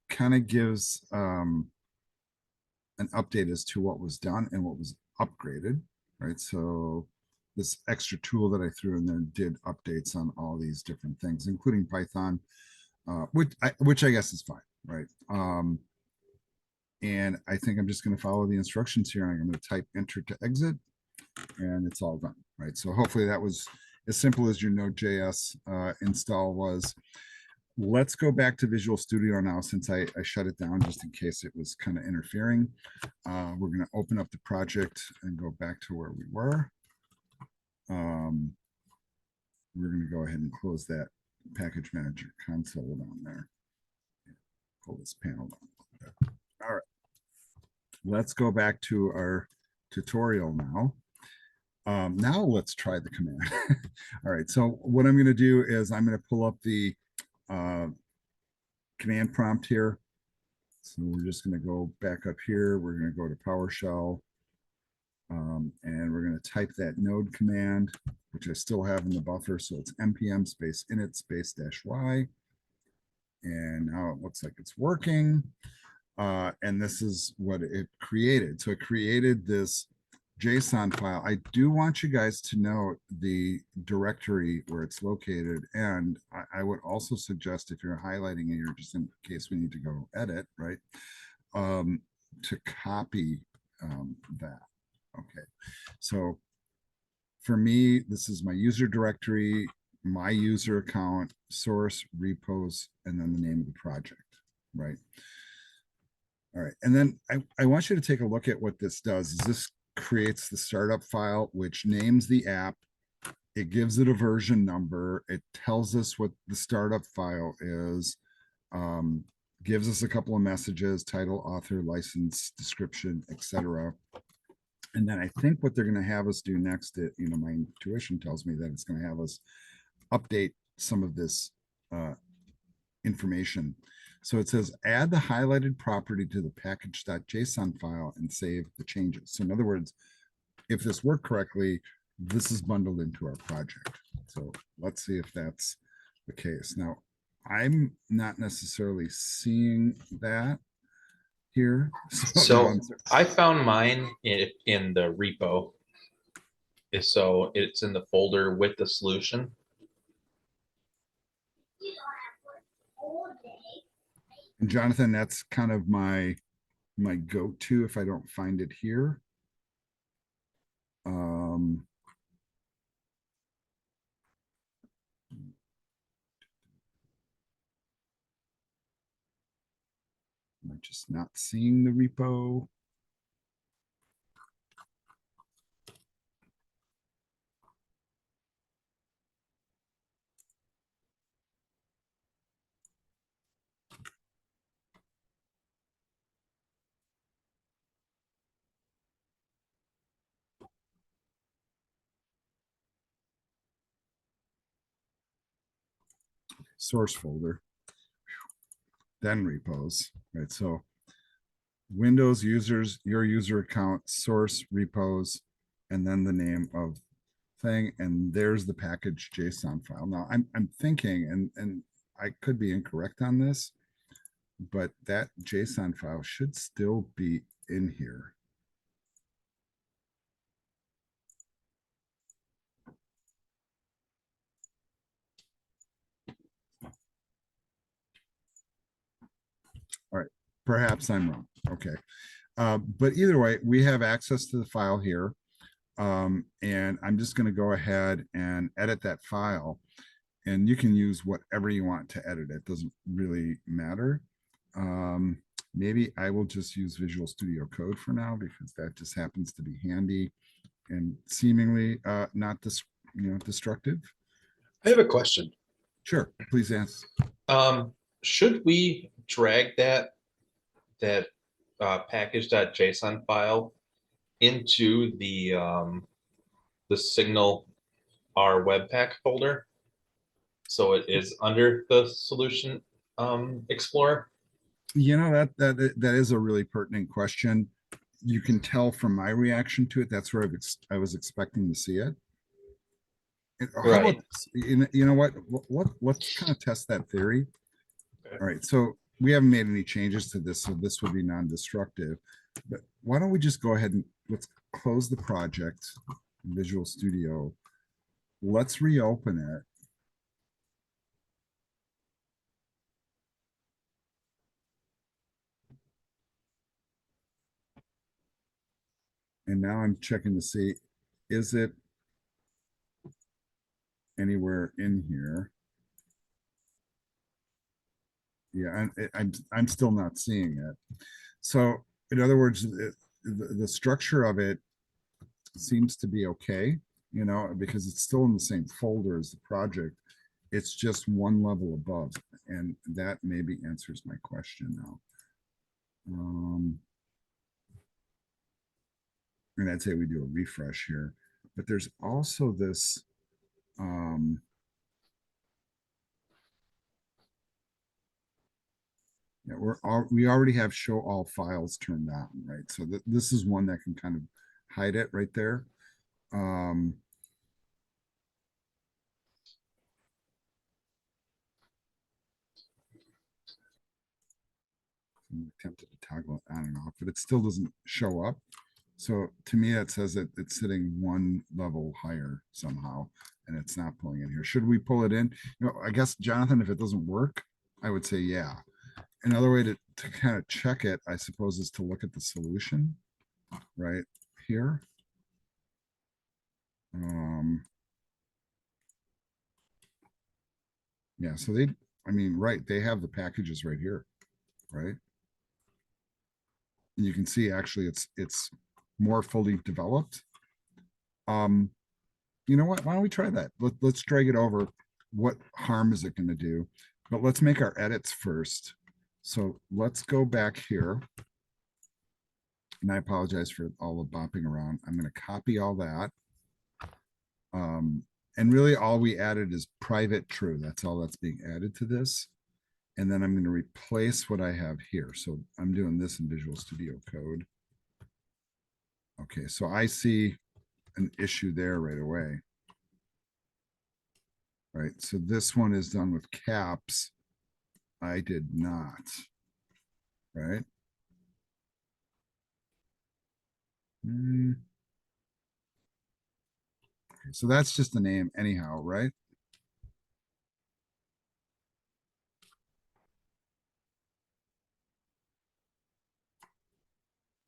kind of gives an update as to what was done and what was upgraded, right? So this extra tool that I threw in there did updates on all these different things, including Python, which I guess is fine, right? And I think I'm just going to follow the instructions here. I'm going to type enter to exit, and it's all done, right? So hopefully that was as simple as your Node.js install was. Let's go back to Visual Studio now, since I shut it down just in case it was kind of interfering. We're going to open up the project and go back to where we were. We're going to go ahead and close that package manager console down there. Pull this panel down. All right. Let's go back to our tutorial now. Now let's try the command. All right. So what I'm going to do is I'm going to pull up the command prompt here. So we're just going to go back up here. We're going to go to PowerShell. And we're going to type that node command, which I still have in the buffer. So it's npm space init space -y. And now it looks like it's working. And this is what it created. So it created this JSON file. I do want you guys to note the directory where it's located. And I would also suggest, if you're highlighting it here, just in case we need to go edit, right, to copy that. Okay, so for me, this is my user directory, my user account, source, repos, and then the name of the project, right? All right, and then I want you to take a look at what this does. Is this creates the startup file, which names the app. It gives it a version number. It tells us what the startup file is, gives us a couple of messages, title, author, license, description, etc. And then I think what they're going to have us do next, my intuition tells me that it's going to have us update some of this information. So it says, add the highlighted property to the package.json file and save the changes. So in other words, if this worked correctly, this is bundled into our project. So let's see if that's the case. Now, I'm not necessarily seeing that here. So I found mine in the repo. So it's in the folder with the solution. And Jonathan, that's kind of my go-to if I don't find it here. Am I just not seeing the repo? Source folder, then repos, right? So Windows users, your user account, source, repos, and then the name of thing, and there's the package JSON file. Now I'm thinking, and I could be incorrect on this, but that JSON file should still be in here. Perhaps I'm wrong. Okay. But either way, we have access to the file here. And I'm just going to go ahead and edit that file. And you can use whatever you want to edit it. Doesn't really matter. Maybe I will just use Visual Studio Code for now because that just happens to be handy and seemingly not destructive. I have a question. Sure, please ask. Should we drag that package.json file into the SignalR Webpack folder? So it is under the solution explorer. That is a really pertinent question. You can tell from my reaction to it. That's where I was expecting to see it. How about this? You know what? Let's kind of test that theory. Okay. All right. So we haven't made any changes to this, so this would be non-destructive. But why don't we just go ahead and let's close the project in Visual Studio. Let's reopen it. And now I'm checking to see, is it anywhere in here? Yeah, I'm still not seeing it. So in other words, the structure of it seems to be okay, because it's still in the same folder as the project. It's just one level above, and that maybe answers my question now. And I'd say we do a refresh here, but there's also this yeah, we already have show all files turned on, right? So this is one that can kind of hide it right there. I'm tempted to toggle it on and off, but it still doesn't show up. So to me, it says that it's sitting one level higher somehow, and it's not pulling in here. Should we pull it in? I guess, Jonathan, if it doesn't work, I would say yeah. Another way to kind of check it, I suppose, is to look at the solution right here. Yeah, so right, they have the packages right here, right? And you can see actually it's more fully developed. You know what? Why don't we try that? Let's drag it over. What harm is it going to do? But let's make our edits first. So let's go back here. And I apologize for all the bopping around. I'm going to copy all that. And really all we added is private true. That's all that's being added to this. And then I'm going to replace what I have here. So I'm doing this in Visual Studio Code. Okay, so I see an issue there right away. Right, so this one is done with caps. I did not. Right. Okay, so that's just the name anyhow, right?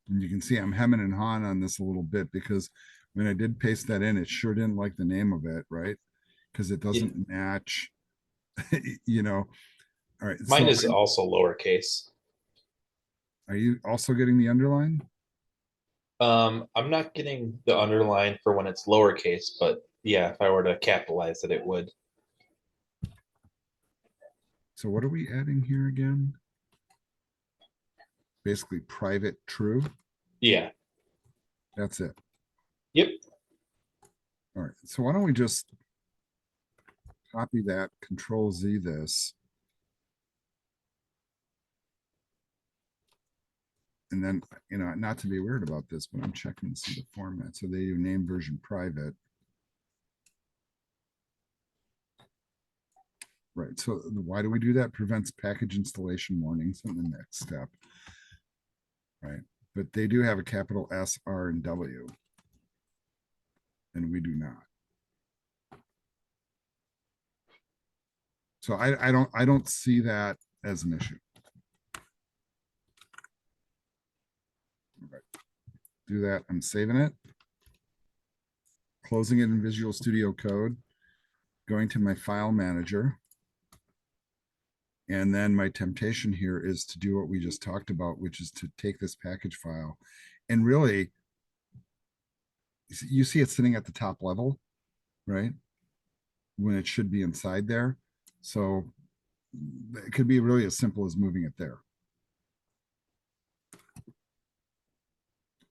And you can see I'm hemming and hawing on this a little bit because when I did paste that in, it sure didn't like the name of it, right? Because it doesn't match, All right. Mine is also lowercase. Are you also getting the underline? I'm not getting the underline for when it's lowercase, but yeah, if I were to capitalize it, it would. So what are we adding here again? Basically private true. Yeah. That's it. Yep. All right. So why don't we just copy that, Control Z this. And then, not to be weird about this, but I'm checking to see the format. So they do name version private. Right. So why do we do that? Prevents package installation warnings in the next step. Right. But they do have a capital S, R, and W. And we do not. So I don't see that as an issue. do that. I'm saving it, closing it in Visual Studio Code, going to my file manager. And then my temptation here is to do what we just talked about, which is to take this package file and really, you see it sitting at the top level, right? When it should be inside there. So it could be really as simple as moving it there.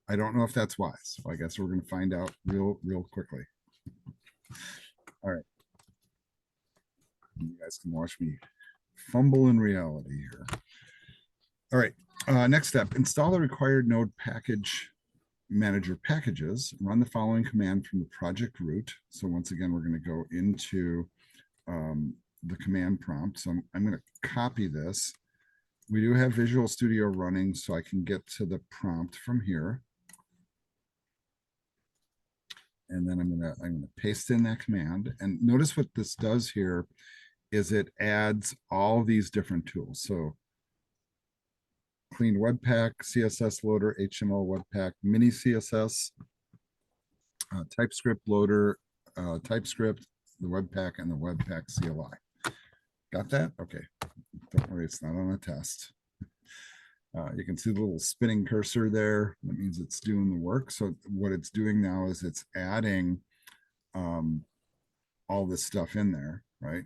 I don't know if that's wise. So I guess we're going to find out real quickly. All right. You guys can watch me fumble in reality here. All right. Next step, install the required node package manager packages. Run the following command from the project root. So once again, we're going to go into the command prompt. So I'm going to copy this. We do have Visual Studio running, so I can get to the prompt from here. And then I'm gonna paste in that command. And notice what this does here is it adds all these different tools. So clean Webpack, CSS loader, HTML Webpack, mini CSS, TypeScript loader, TypeScript, the Webpack, and the Webpack CLI. Got that? Okay. Don't worry, it's not on a test. You can see the little spinning cursor there. That means it's doing the work. So what it's doing now is it's adding all this stuff in there, right?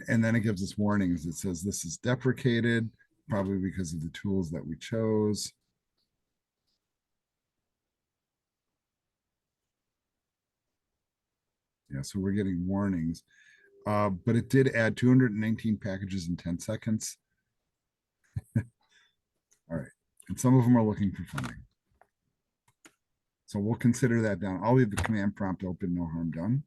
And then it gives us warnings. It says this is deprecated, probably because of the tools that we chose. Yeah, so we're getting warnings. But it did add 219 packages in 10 seconds. All right. And some of them are looking for funding. So we'll consider that down. I'll leave the command prompt open, no harm done.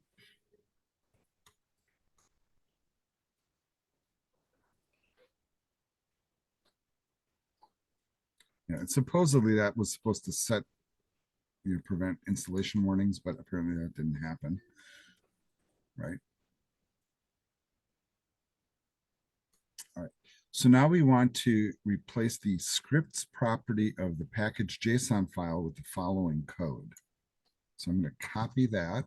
Yeah, and supposedly that was supposed to set, prevent installation warnings, but apparently that didn't happen, right? All right. So now we want to replace the scripts property of the package JSON file with the following code. So I'm going to copy that.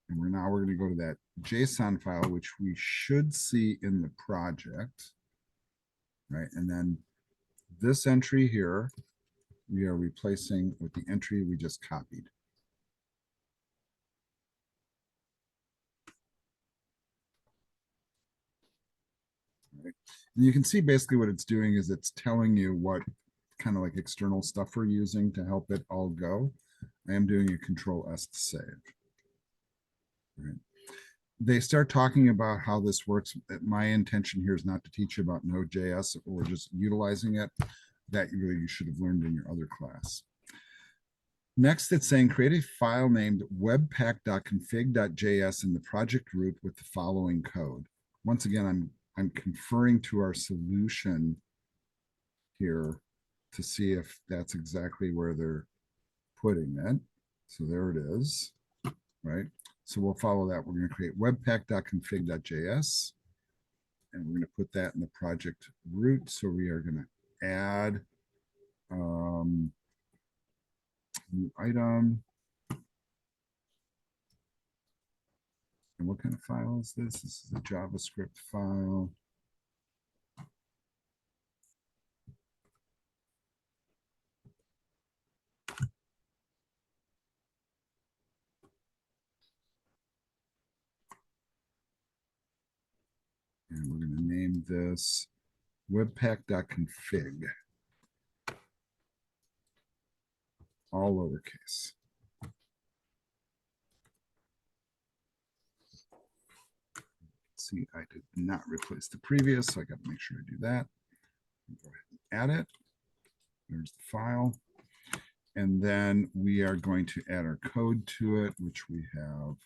And we're going to go to that JSON file, which we should see in the project, right? And then this entry here, we are replacing with the entry we just copied. Right? And you can see basically what it's doing is it's telling you what kind of like external stuff we're using to help it all go. I am doing a Control S to save. Right? They start talking about how this works. My intention here is not to teach you about Node.js or just utilizing it. That you should have learned in your other class. Next, it's saying create a file named webpack.config.js in the project root with the following code. Once again, I'm conferring to our solution here to see if that's exactly where they're putting it. So there it is, right? So we'll follow that. We're going to create webpack.config.js, and we're going to put that in the project root. So we are going to add new item. And what kind of file is this? This is a JavaScript file. And we're going to name this webpack.config. All lowercase. See, I did not replace the previous, so I got to make sure I do that. Go ahead and add it. There's the file. And then we are going to add our code to it, which we have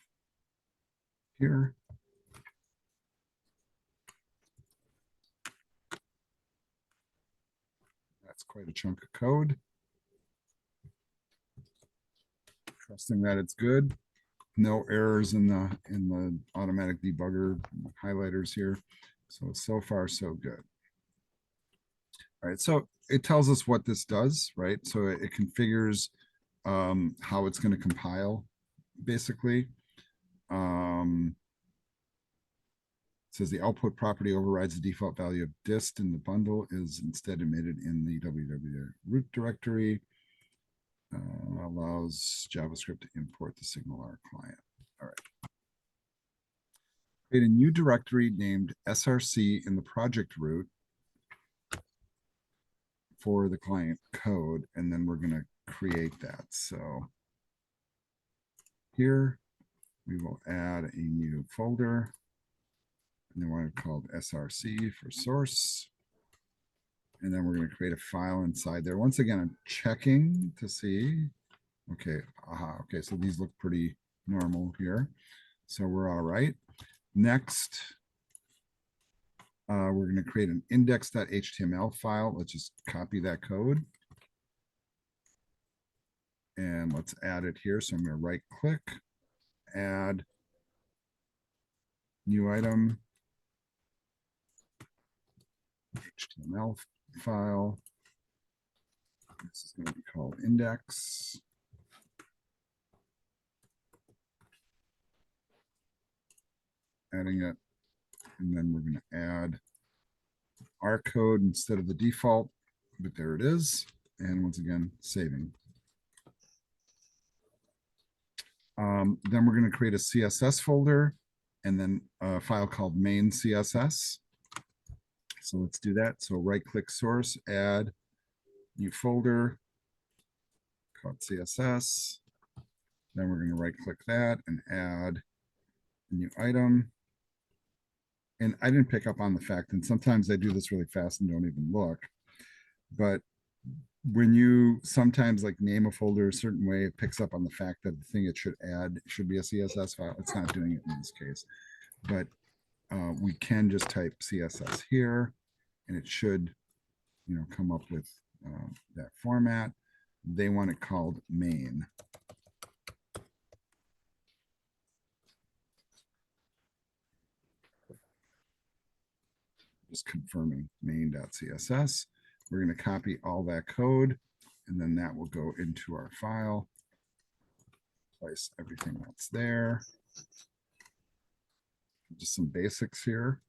here. That's quite a chunk of code. Trusting that it's good. No errors in the automatic debugger highlighters here. So far, so good. All right, so it tells us what this does, right? So it configures how it's going to compile, basically. It says the output property overrides the default value of dist in the bundle is instead emitted in the www root directory. Allows JavaScript to import the SignalR client. All right. Create a new directory named SRC in the project root for the client code, and then we're going to create that. So here we will add a new folder, and then we're called SRC for source. And then we're going to create a file inside there. Once again, I'm checking to see. Okay, okay, so these look pretty normal here. So we're all right. Next, we're going to create an index.html file. Let's just copy that code. And let's add it here. So I'm going to right click, add, new item, HTML file. This is going to be called index. Adding it. And then we're going to add our code instead of the default, but there it is. And once again, saving. Then we're going to create a CSS folder and then a file called main CSS. So let's do that. So right click source, add new folder called CSS. Then we're going to right click that and add a new item. And I didn't pick up on the fact, and sometimes I do this really fast and don't even look, but when you sometimes like name a folder a certain way, it picks up on the fact that the thing it should add should be a CSS file. It's not doing it in this case, but we can just type CSS here, and it should, come up with that format. They want it called main. Just confirming main.css. We're going to copy all that code, and then that will go into our file. Place everything that's there. Just some basics here.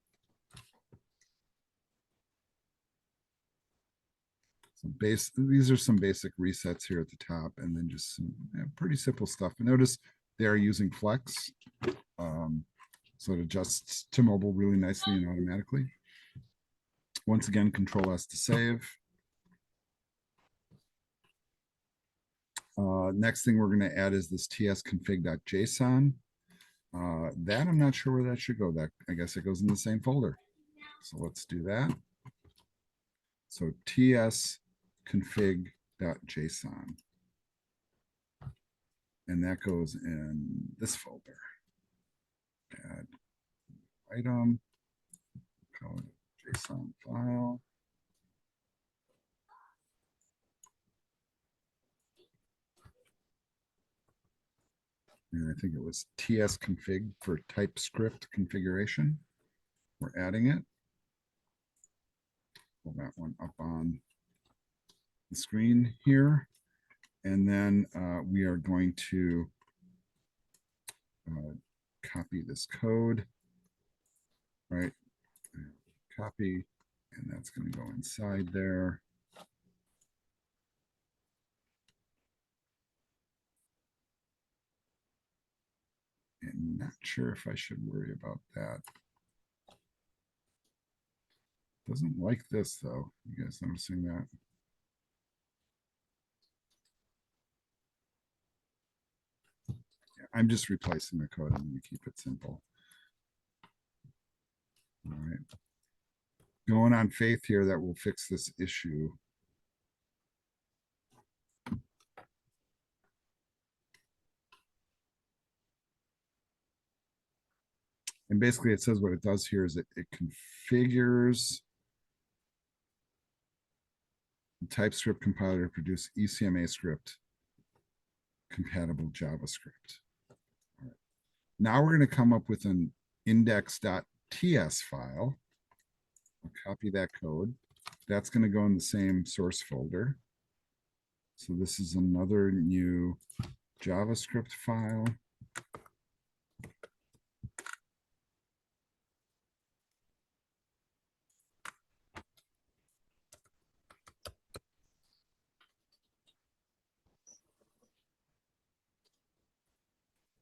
These are some basic resets here at the top, and then just some pretty simple stuff. But notice they are using Flex, so it adjusts to mobile really nicely and automatically. Once again, Control S to save. Next thing we're going to add is this tsconfig.json. That I'm not sure where that should go. That I guess it goes in the same folder. So let's do that. So tsconfig.json. And that goes in this folder. Add item, call it JSON file. And I think it was tsconfig for TypeScript configuration. We're adding it. Pull that one up on the screen here. And then we are going to copy this code, right? Copy, and that's going to go inside there. And not sure if I should worry about that. Doesn't like this though. You guys noticing that? Yeah, I'm just replacing the code. I'm going to keep it simple. All right. Going on faith here that will fix this issue. And basically it says what it does here is it configures the TypeScript compiler to produce ECMA script compatible JavaScript. All right. Now we're going to come up with an index.ts file. I'll copy that code. That's going to go in the same source folder. So this is another new JavaScript file.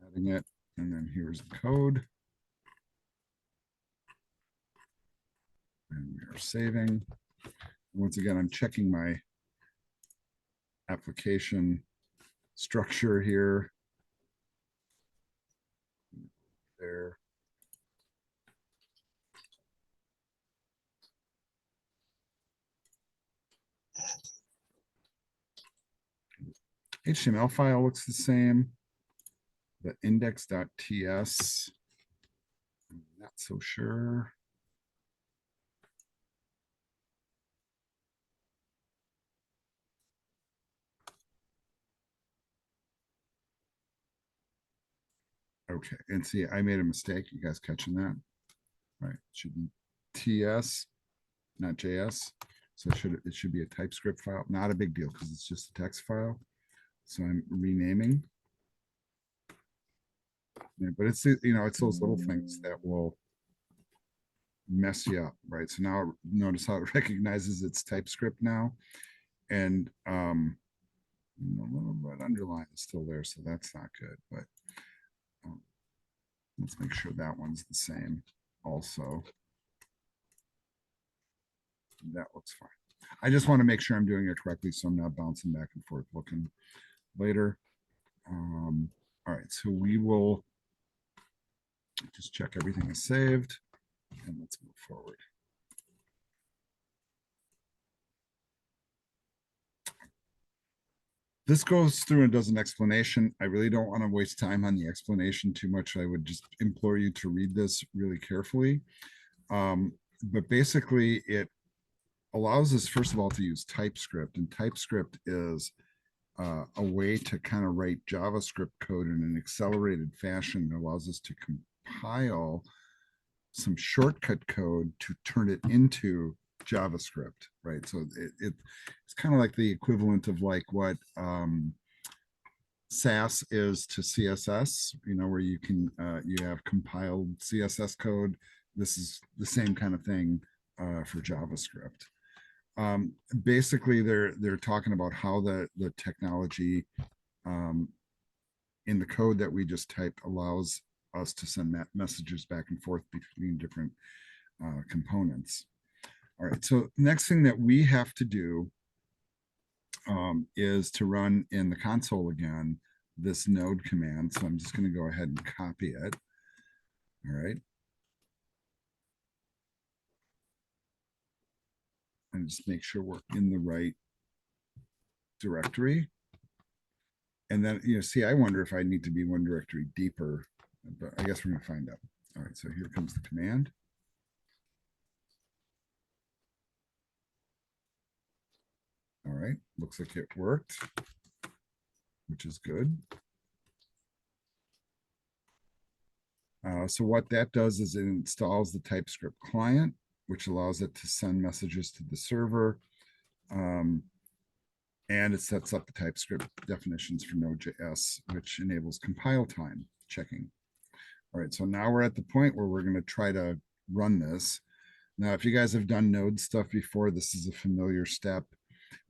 Adding it, and then here's the code. And we are saving. Once again, I'm checking my application structure here. There. HTML file looks the same. The index.ts, I'm not so sure. Okay, and see, I made a mistake. You guys catching that? Right, it should be TS, not JS. So it should be a TypeScript file. Not a big deal because it's just a text file. So I'm renaming. Yeah, but it's it's those little things that will mess you up, right? So now notice how it recognizes it's TypeScript now, and a little bit underline is still there, so that's not good. But um, let's make sure that one's the same also. That looks fine. I just want to make sure I'm doing it correctly, so I'm not bouncing back and forth looking later. All right, so we will just check everything is saved, and let's move forward. This goes through and does an explanation. I really don't want to waste time on the explanation too much. I would just implore you to read this really carefully. But basically, it allows us, first of all, to use TypeScript, and TypeScript is a way to kind of write JavaScript code in an accelerated fashion that allows us to compile some shortcut code to turn it into JavaScript, right? So it's kind of like the equivalent of like what Sass is to CSS, where you can you have compiled CSS code. This is the same kind of thing for JavaScript. Basically, they're talking about how the technology in the code that we just typed allows us to send messages back and forth between different components. All right, so next thing that we have to do is to run in the console again this node command. So I'm just going to go ahead and copy it. All right. And just make sure we're in the right directory. And then, see, I wonder if I need to be one directory deeper, but I guess we're going to find out. All right, so here comes the command. All right, looks like it worked, which is good. So what that does is it installs the TypeScript client, which allows it to send messages to the server. And it sets up the TypeScript definitions for Node.js, which enables compile time checking. All right, so now we're at the point where we're going to try to run this. Now, if you guys have done Node stuff before, this is a familiar step,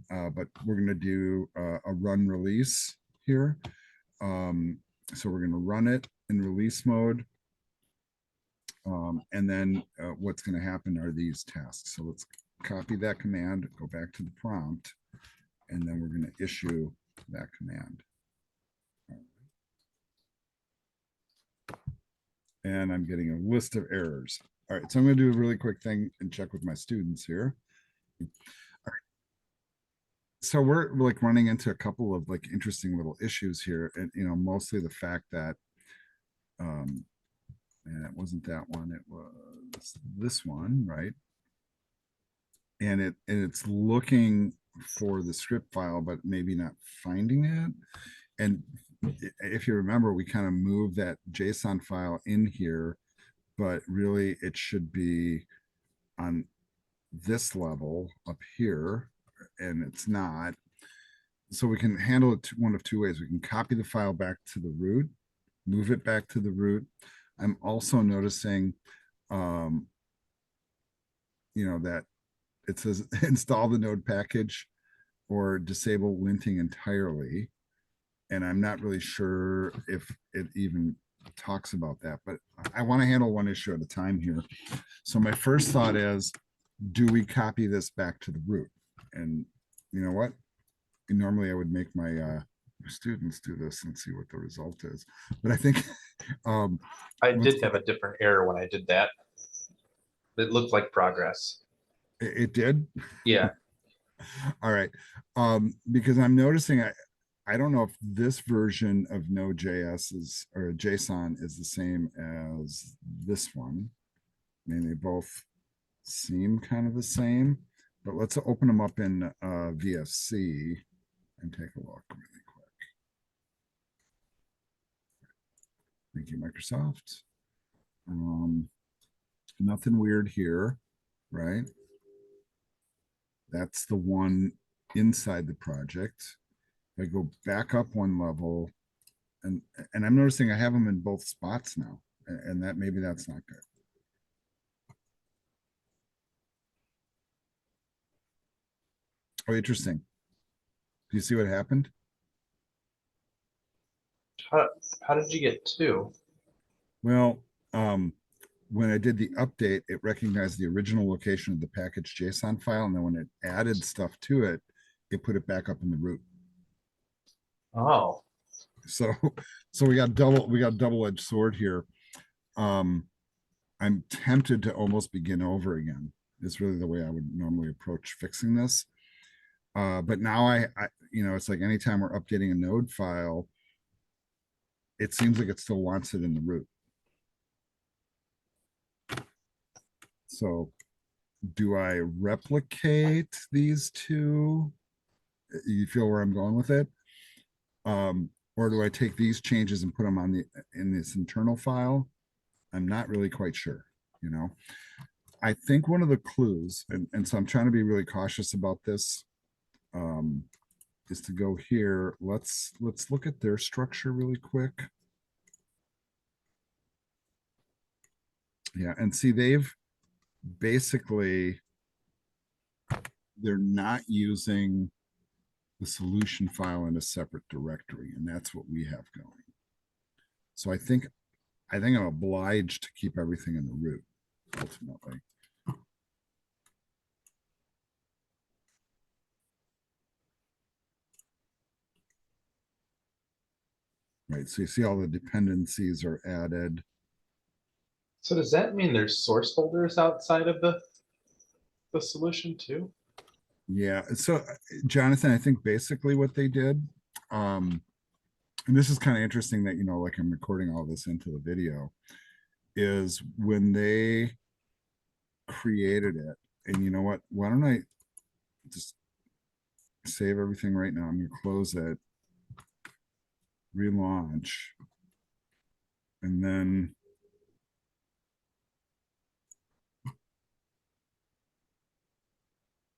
but we're going to do a run release here. So we're going to run it in release mode. And then what's going to happen are these tasks. So let's copy that command, go back to the prompt, and then we're going to issue that command. And I'm getting a list of errors. All right, so I'm going to do a really quick thing and check with my students here. All right. So we're like running into a couple of like interesting little issues here, and mostly the fact that and it wasn't that one, it was this one, right? And it's looking for the script file, but maybe not finding it. And if you remember, we kind of moved that JSON file in here, but really it should be on this level up here, and it's not. So we can handle it one of two ways. We can copy the file back to the root, move it back to the root. I'm also noticing, um, that it says install the node package or disable linting entirely. And I'm not really sure if it even talks about that, but I want to handle one issue at a time here. So my first thought is, do we copy this back to the root? And you know what? Normally I would make my students do this and see what the result is. But I think um, I did have a different error when I did that. It looked like progress. it did. Yeah. All right. Because I'm noticing I don't know if this version of Node.js is or JSON is the same as this one. I mean, they both seem kind of the same, but let's open them up in VSC and take a look really quick. Thank you, Microsoft. Nothing weird here, right? That's the one inside the project. If I go back up one level, and I'm noticing I have them in both spots now, and that maybe that's not good. Oh, interesting. Do you see what happened? How, how did you get two? Well, when I did the update, it recognized the original location of the package JSON file, and then when it added stuff to it, it put it back up in the root. Oh, So, so we got double-edged sword here. Um, I'm tempted to almost begin over again. Is really the way I would normally approach fixing this. But now it's like anytime we're updating a node file, it seems like it still wants it in the root. So do I replicate these two? You feel where I'm going with it? Or do I take these changes and put them in this internal file? I'm not really quite sure, you know. I think one of the clues, and so I'm trying to be really cautious about this, is to go here. Let's look at their structure really quick. Yeah, and see, they've basically, they're not using the solution file in a separate directory, and that's what we have going. So I think I'm obliged to keep everything in the root ultimately. Right. So you see all the dependencies are added. so does that mean there's source folders outside of the solution too? Yeah. So Jonathan, I think basically what they did, and this is kind of interesting that, like I'm recording all this into the video, is when they created it, and you know what, why don't I just save everything right now? I'm going to close it, relaunch, and then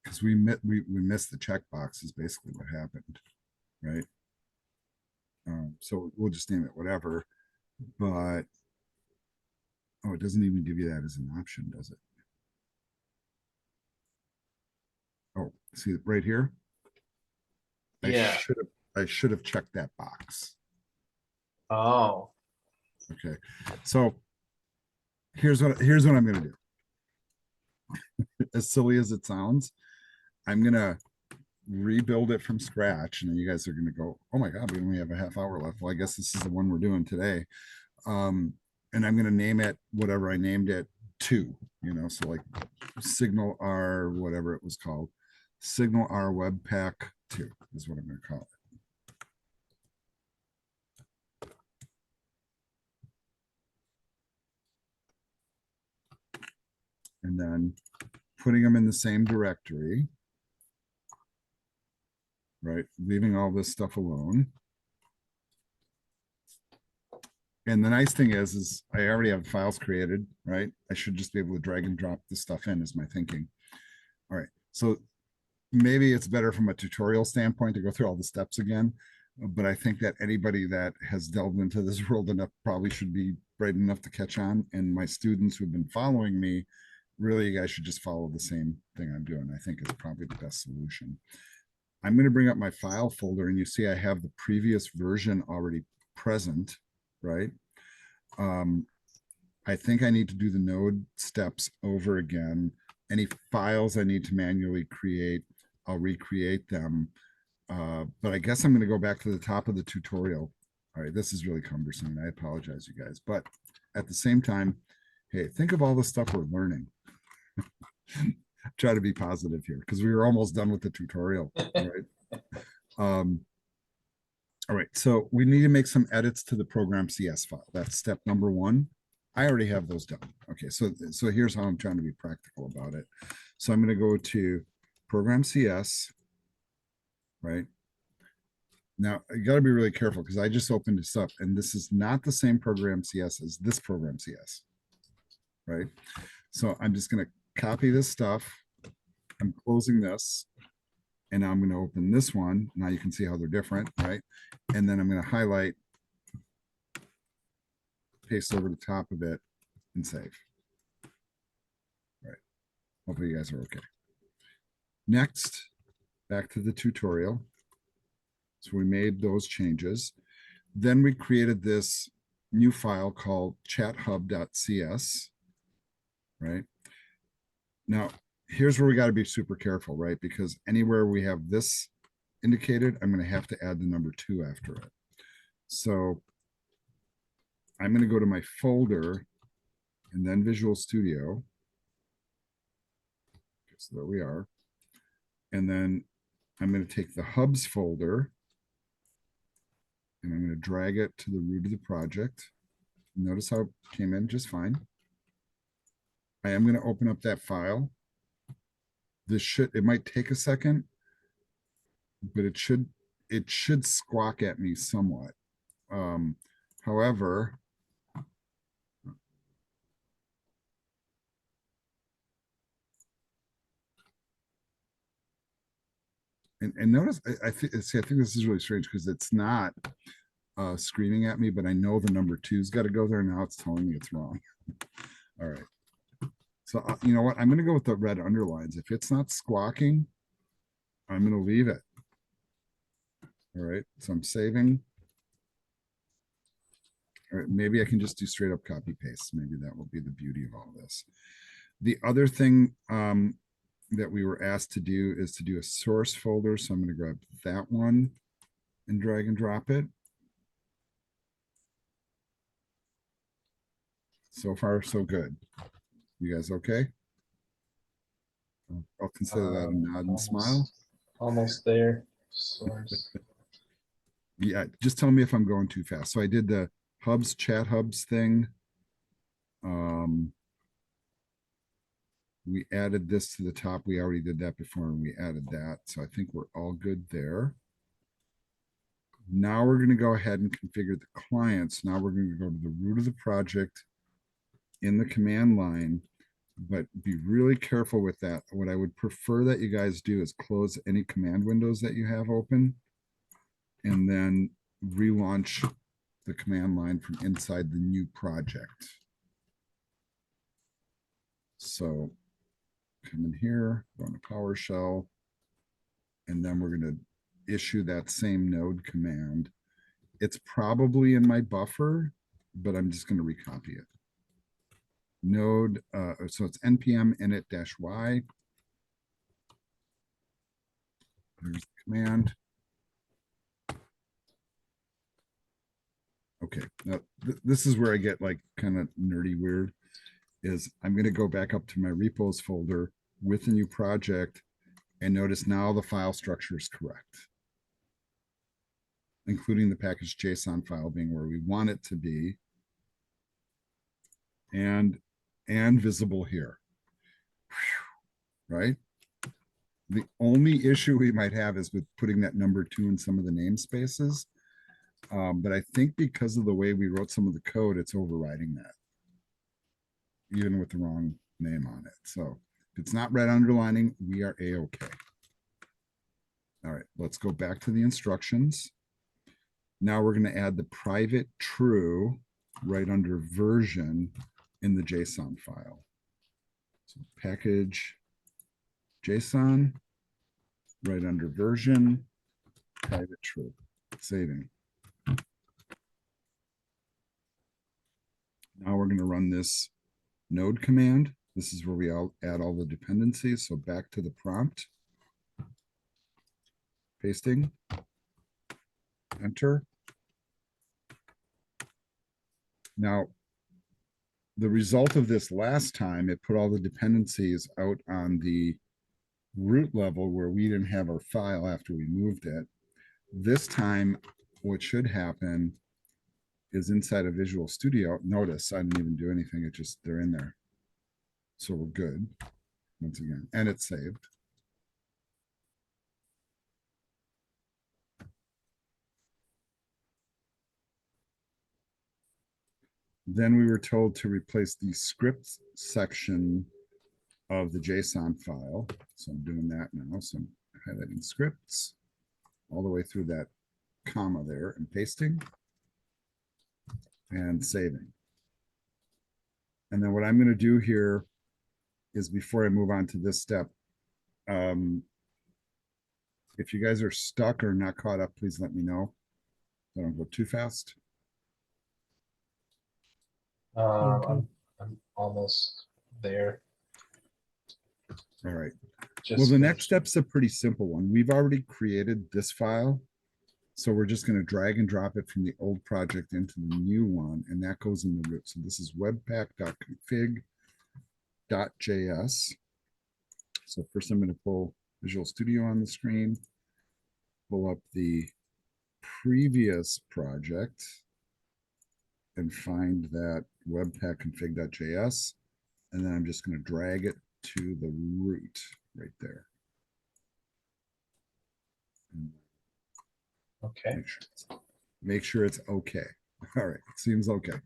because we missed the checkbox is basically what happened, right? So we'll just name it whatever, but oh, it doesn't even give you that as an option, does it? Oh, see it right here. Yeah. I should have checked that box. Oh, Okay, so here's what I'm gonna do. As silly as it sounds, I'm gonna rebuild it from scratch, and then you guys are gonna go, "Oh my god, we only have a half hour left." Well, I guess this is the one we're doing today. And I'm gonna name it whatever I named it to, so like SignalR, whatever it was called, SignalR Webpack 2 is what I'm gonna call it. And then putting them in the same directory, right? Leaving all this stuff alone. And the nice thing is I already have files created, right? I should just be able to drag and drop this stuff in, is my thinking. All right. So maybe it's better from a tutorial standpoint to go through all the steps again. But I think that anybody that has delved into this world enough probably should be bright enough to catch on. And my students who've been following me, really, you guys should just follow the same thing I'm doing. I think is probably the best solution. I'm going to bring up my file folder, and you see I have the previous version already present, right? I think I need to do the node steps over again. Any files I need to manually create, I'll recreate them. But I guess I'm going to go back to the top of the tutorial. All right, this is really cumbersome, and I apologize, you guys. But at the same time, hey, think of all the stuff we're learning. Try to be positive here because we were almost done with the tutorial. Right. All right, so we need to make some edits to the program CS file. That's step number one. I already have those done. Okay, so here's how I'm trying to be practical about it. So I'm going to go to program CS, right? Now, you got to be really careful because I just opened this up and this is not the same program CS as this program CS, right? So I'm just going to copy this stuff. I'm closing this and now I'm going to open this one. Now you can see how they're different, right? And then I'm going to highlight, paste over the top of it and save. All right. Hopefully you guys are okay. Next, back to the tutorial. So we made those changes. Then we created this new file called chathub.cs, right? Now, here's where we got to be super careful, right? Because anywhere we have this indicated, I'm going to have to add the number 2 after it. So I'm going to go to my folder and then Visual Studio. Okay, so there we are. And then I'm going to take the hubs folder and I'm going to drag it to the root of the project. Notice how it came in just fine. I am going to open up that file. It might take a second, but it should squawk at me somewhat. However, and notice, I think this is really strange because it's not screaming at me, but I know the number 2's got to go there. Now it's telling me it's wrong. All right. So you know what? I'm going to go with the red underlines. If it's not squawking, I'm going to leave it. All right. So I'm saving. All right. Maybe I can just do straight up copy paste. Maybe that will be the beauty of all this. The other thing that we were asked to do is to do a source folder. So I'm going to grab that one and drag and drop it. So far, so good. You guys okay? I'll consider that a nod and smile. Almost there. Source. Yeah, just tell me if I'm going too fast. So I did the hubs, chat hubs thing. We added this to the top. We already did that before and we added that. So I think we're all good there. Now we're going to go ahead and configure the clients. Now we're going to go to the root of the project in the command line, but be really careful with that. What I would prefer that you guys do is close any command windows that you have open and then relaunch the command line from inside the new project. So come in here, go into PowerShell, and then we're going to issue that same node command. It's probably in my buffer, but I'm just going to recopy it. Node, so it's npm init-y. There's the command. Okay, now this is where I get like kind of nerdy weird, is I'm going to go back up to my repos folder with a new project and notice now the file structure is correct, including the package JSON file being where we want it to be and visible here. Whew, right? The only issue we might have is with putting that number 2 in some of the namespaces. But I think because of the way we wrote some of the code, it's overriding that, even with the wrong name on it. So it's not red underlining, we are a-okay. All right, let's go back to the instructions. Now we're going to add the private true right under version in the JSON file. So package JSON right under version, private true, saving. Now we're going to run this node command. This is where we add all the dependencies. So back to the prompt, pasting, enter. Now, the result of this last time, it put all the dependencies out on the root level where we didn't have our file after we moved it. This time, what should happen is inside of Visual Studio. Notice I didn't even do anything. It just, they're in there. So we're good once again, and it's saved. Then we were told to replace the scripts section of the JSON file. So I'm doing that now. So I'm highlighting scripts all the way through that comma there and pasting and saving. And then what I'm going to do here is, before I move on to this step, if you guys are stuck or not caught up, please let me know. I don't go too fast. I'm almost there. All right. Just Well, the next finished. step's a pretty simple one. We've already created this file. So we're just going to drag and drop it from the old project into the new one, and that goes in the root. So this is webpack.config.js. So first I'm going to pull Visual Studio on the screen, pull up the previous project, and find that webpack config.js. And then I'm just going to drag it to the root right there. And Okay. make sure it's okay. All right, it seems okay.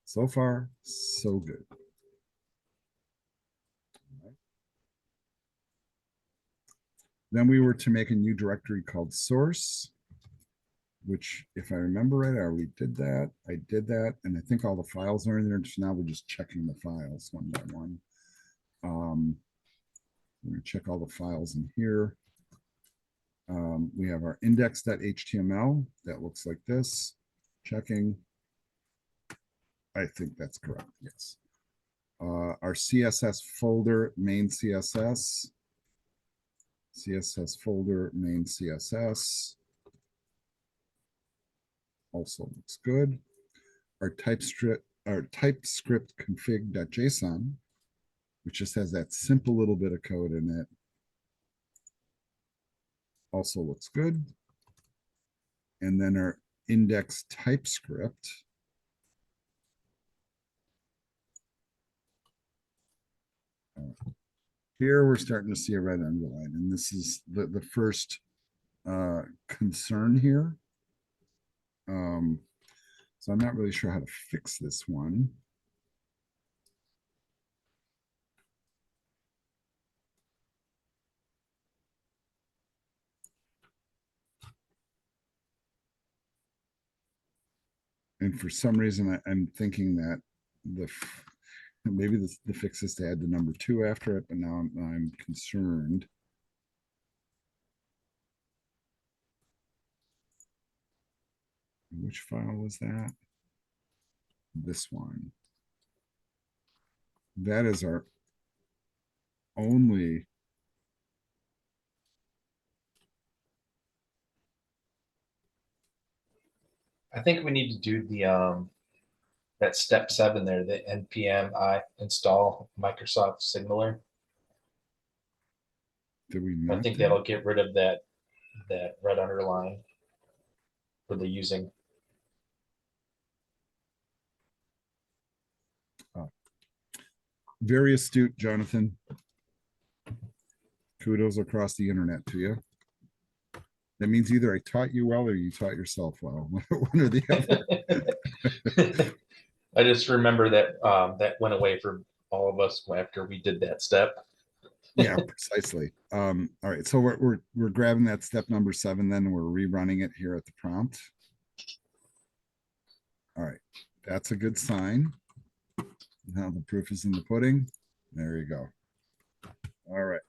So far, so good. Then we were to make a new directory called source, which, if I remember right, I already did that. I did that, and I think all the files are in there. So now we're just checking the files one by one. We're going to check all the files in here. We have our index.html that looks like this. Checking. I think that's correct. Yes. Our CSS folder, main CSS. CSS folder, main CSS. Also looks good. Our TypeScript config.json, which just has that simple little bit of code in it, also looks good. And then our index TypeScript. Here we're starting to see a red underline, and this is the first concern here. So I'm not really sure how to fix this one. And for some reason, I'm thinking that maybe the fix is to add the number 2 after it, but now I'm concerned. Which file was that? This one. That is our only. I think we need to do the that step 7 there, the npm I install Microsoft SignalR. Did we I not think do? that'll get rid of that red underline for the using. Very astute, Jonathan. Kudos across the internet to you. That means either I taught you well or you taught yourself well, one or the other. I just remember that that went away from all of us after we did that step. Yeah, precisely. All right, so we're grabbing that step number 7, then we're rerunning it here at the prompt. All right, that's a good sign. Now the proof is in the pudding. There you go. All right.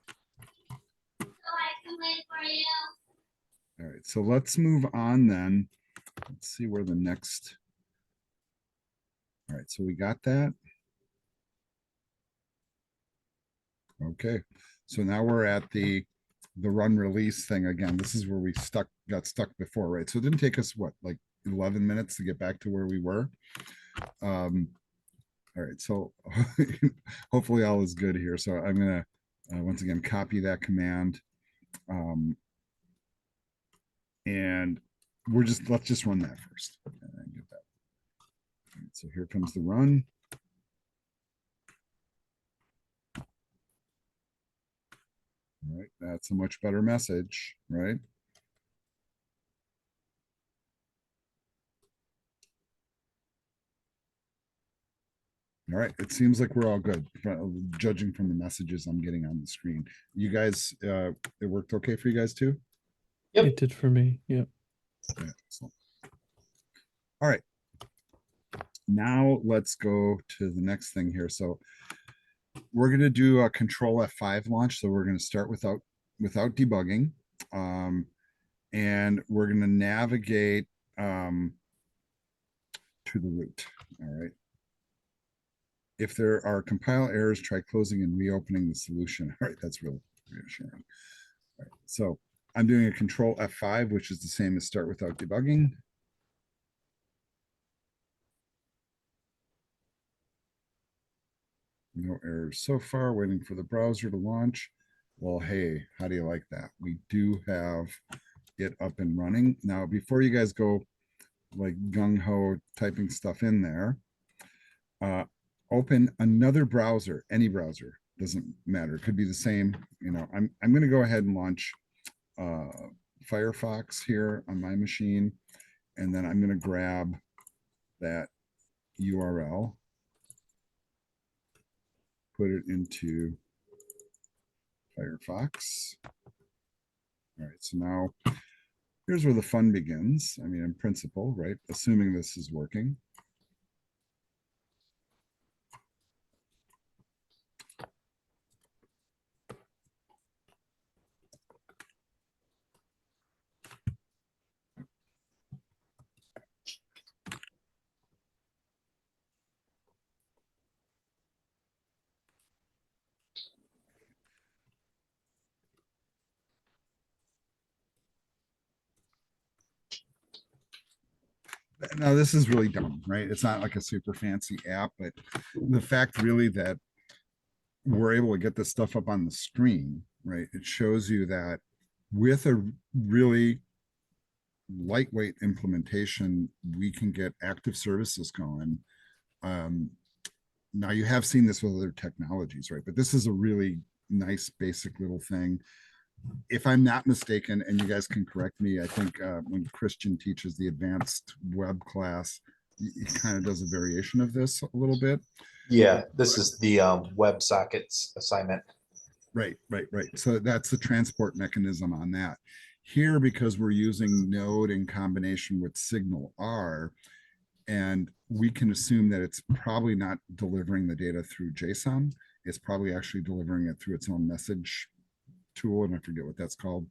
All right, so let's move on then. Let's see where the next. All right, so we got that. Okay, so now we're at the run release thing again. This is where we got stuck before, right? So it didn't take us what, like 11 minutes to get back to where we were. All right, so hopefully all is good here. So I'm gonna once again copy that command, and let's just run that first. And get that. All right, so here comes the run. All right, that's a much better message, right? All right, it seems like we're all good, judging from the messages I'm getting on the screen. You guys, it worked okay for you guys too? Yep. It did for me. Yeah. Yeah, excellent. All right. Now let's go to the next thing here. So we're going to do a control F5 launch. So we're going to start without debugging. And we're going to navigate to the root. All right. If there are compile errors, try closing and reopening the solution. All right, that's really reassuring. All right, so I'm doing a control F5, which is the same as start without debugging. No errors so far, waiting for the browser to launch. Well, hey, how do you like that? We do have it up and running. Now, before you guys go like gung-ho typing stuff in there, open another browser, any browser, doesn't matter. It could be the same. You know, I'm going to go ahead and launch Firefox here on my machine, and then I'm going to grab that URL, put it into Firefox. All right, so now here's where the fun begins. I mean, in principle, right? Assuming this is working. Now this is really dumb, right? It's not like a super fancy app, but the fact really that we're able to get this stuff up on the screen, right? It shows you that with a really lightweight implementation, we can get active services going. Now you have seen this with other technologies, right? But this is a really nice basic little thing. If I'm not mistaken, and you guys can correct me, I think when Christian teaches the advanced web class, he kind of does a variation of this a little bit. Yeah, this is the WebSockets assignment. Right. So that's the transport mechanism on that. Here, because we're using Node in combination with SignalR, and we can assume that it's probably not delivering the data through JSON. It's probably actually delivering it through its own message tool, and I forget what that's called.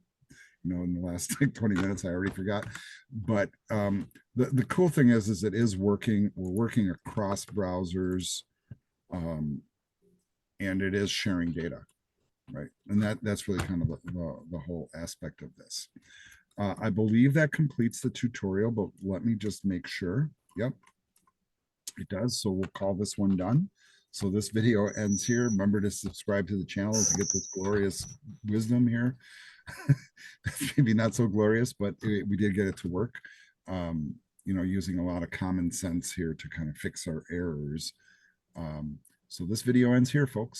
You know, in the last like 20 minutes, I already forgot. But the cool thing is it is working. We're working across browsers, and it is sharing data, right? And that's really kind of the whole aspect of this. I believe that completes the tutorial, but let me just make sure. Yep, it does. So we'll call this one done. So this video ends here. Remember to subscribe to the channel to get this glorious wisdom here. Maybe not so glorious, but we did get it to work. You know, using a lot of common sense here to kind of fix our errors. So this video ends here, folks.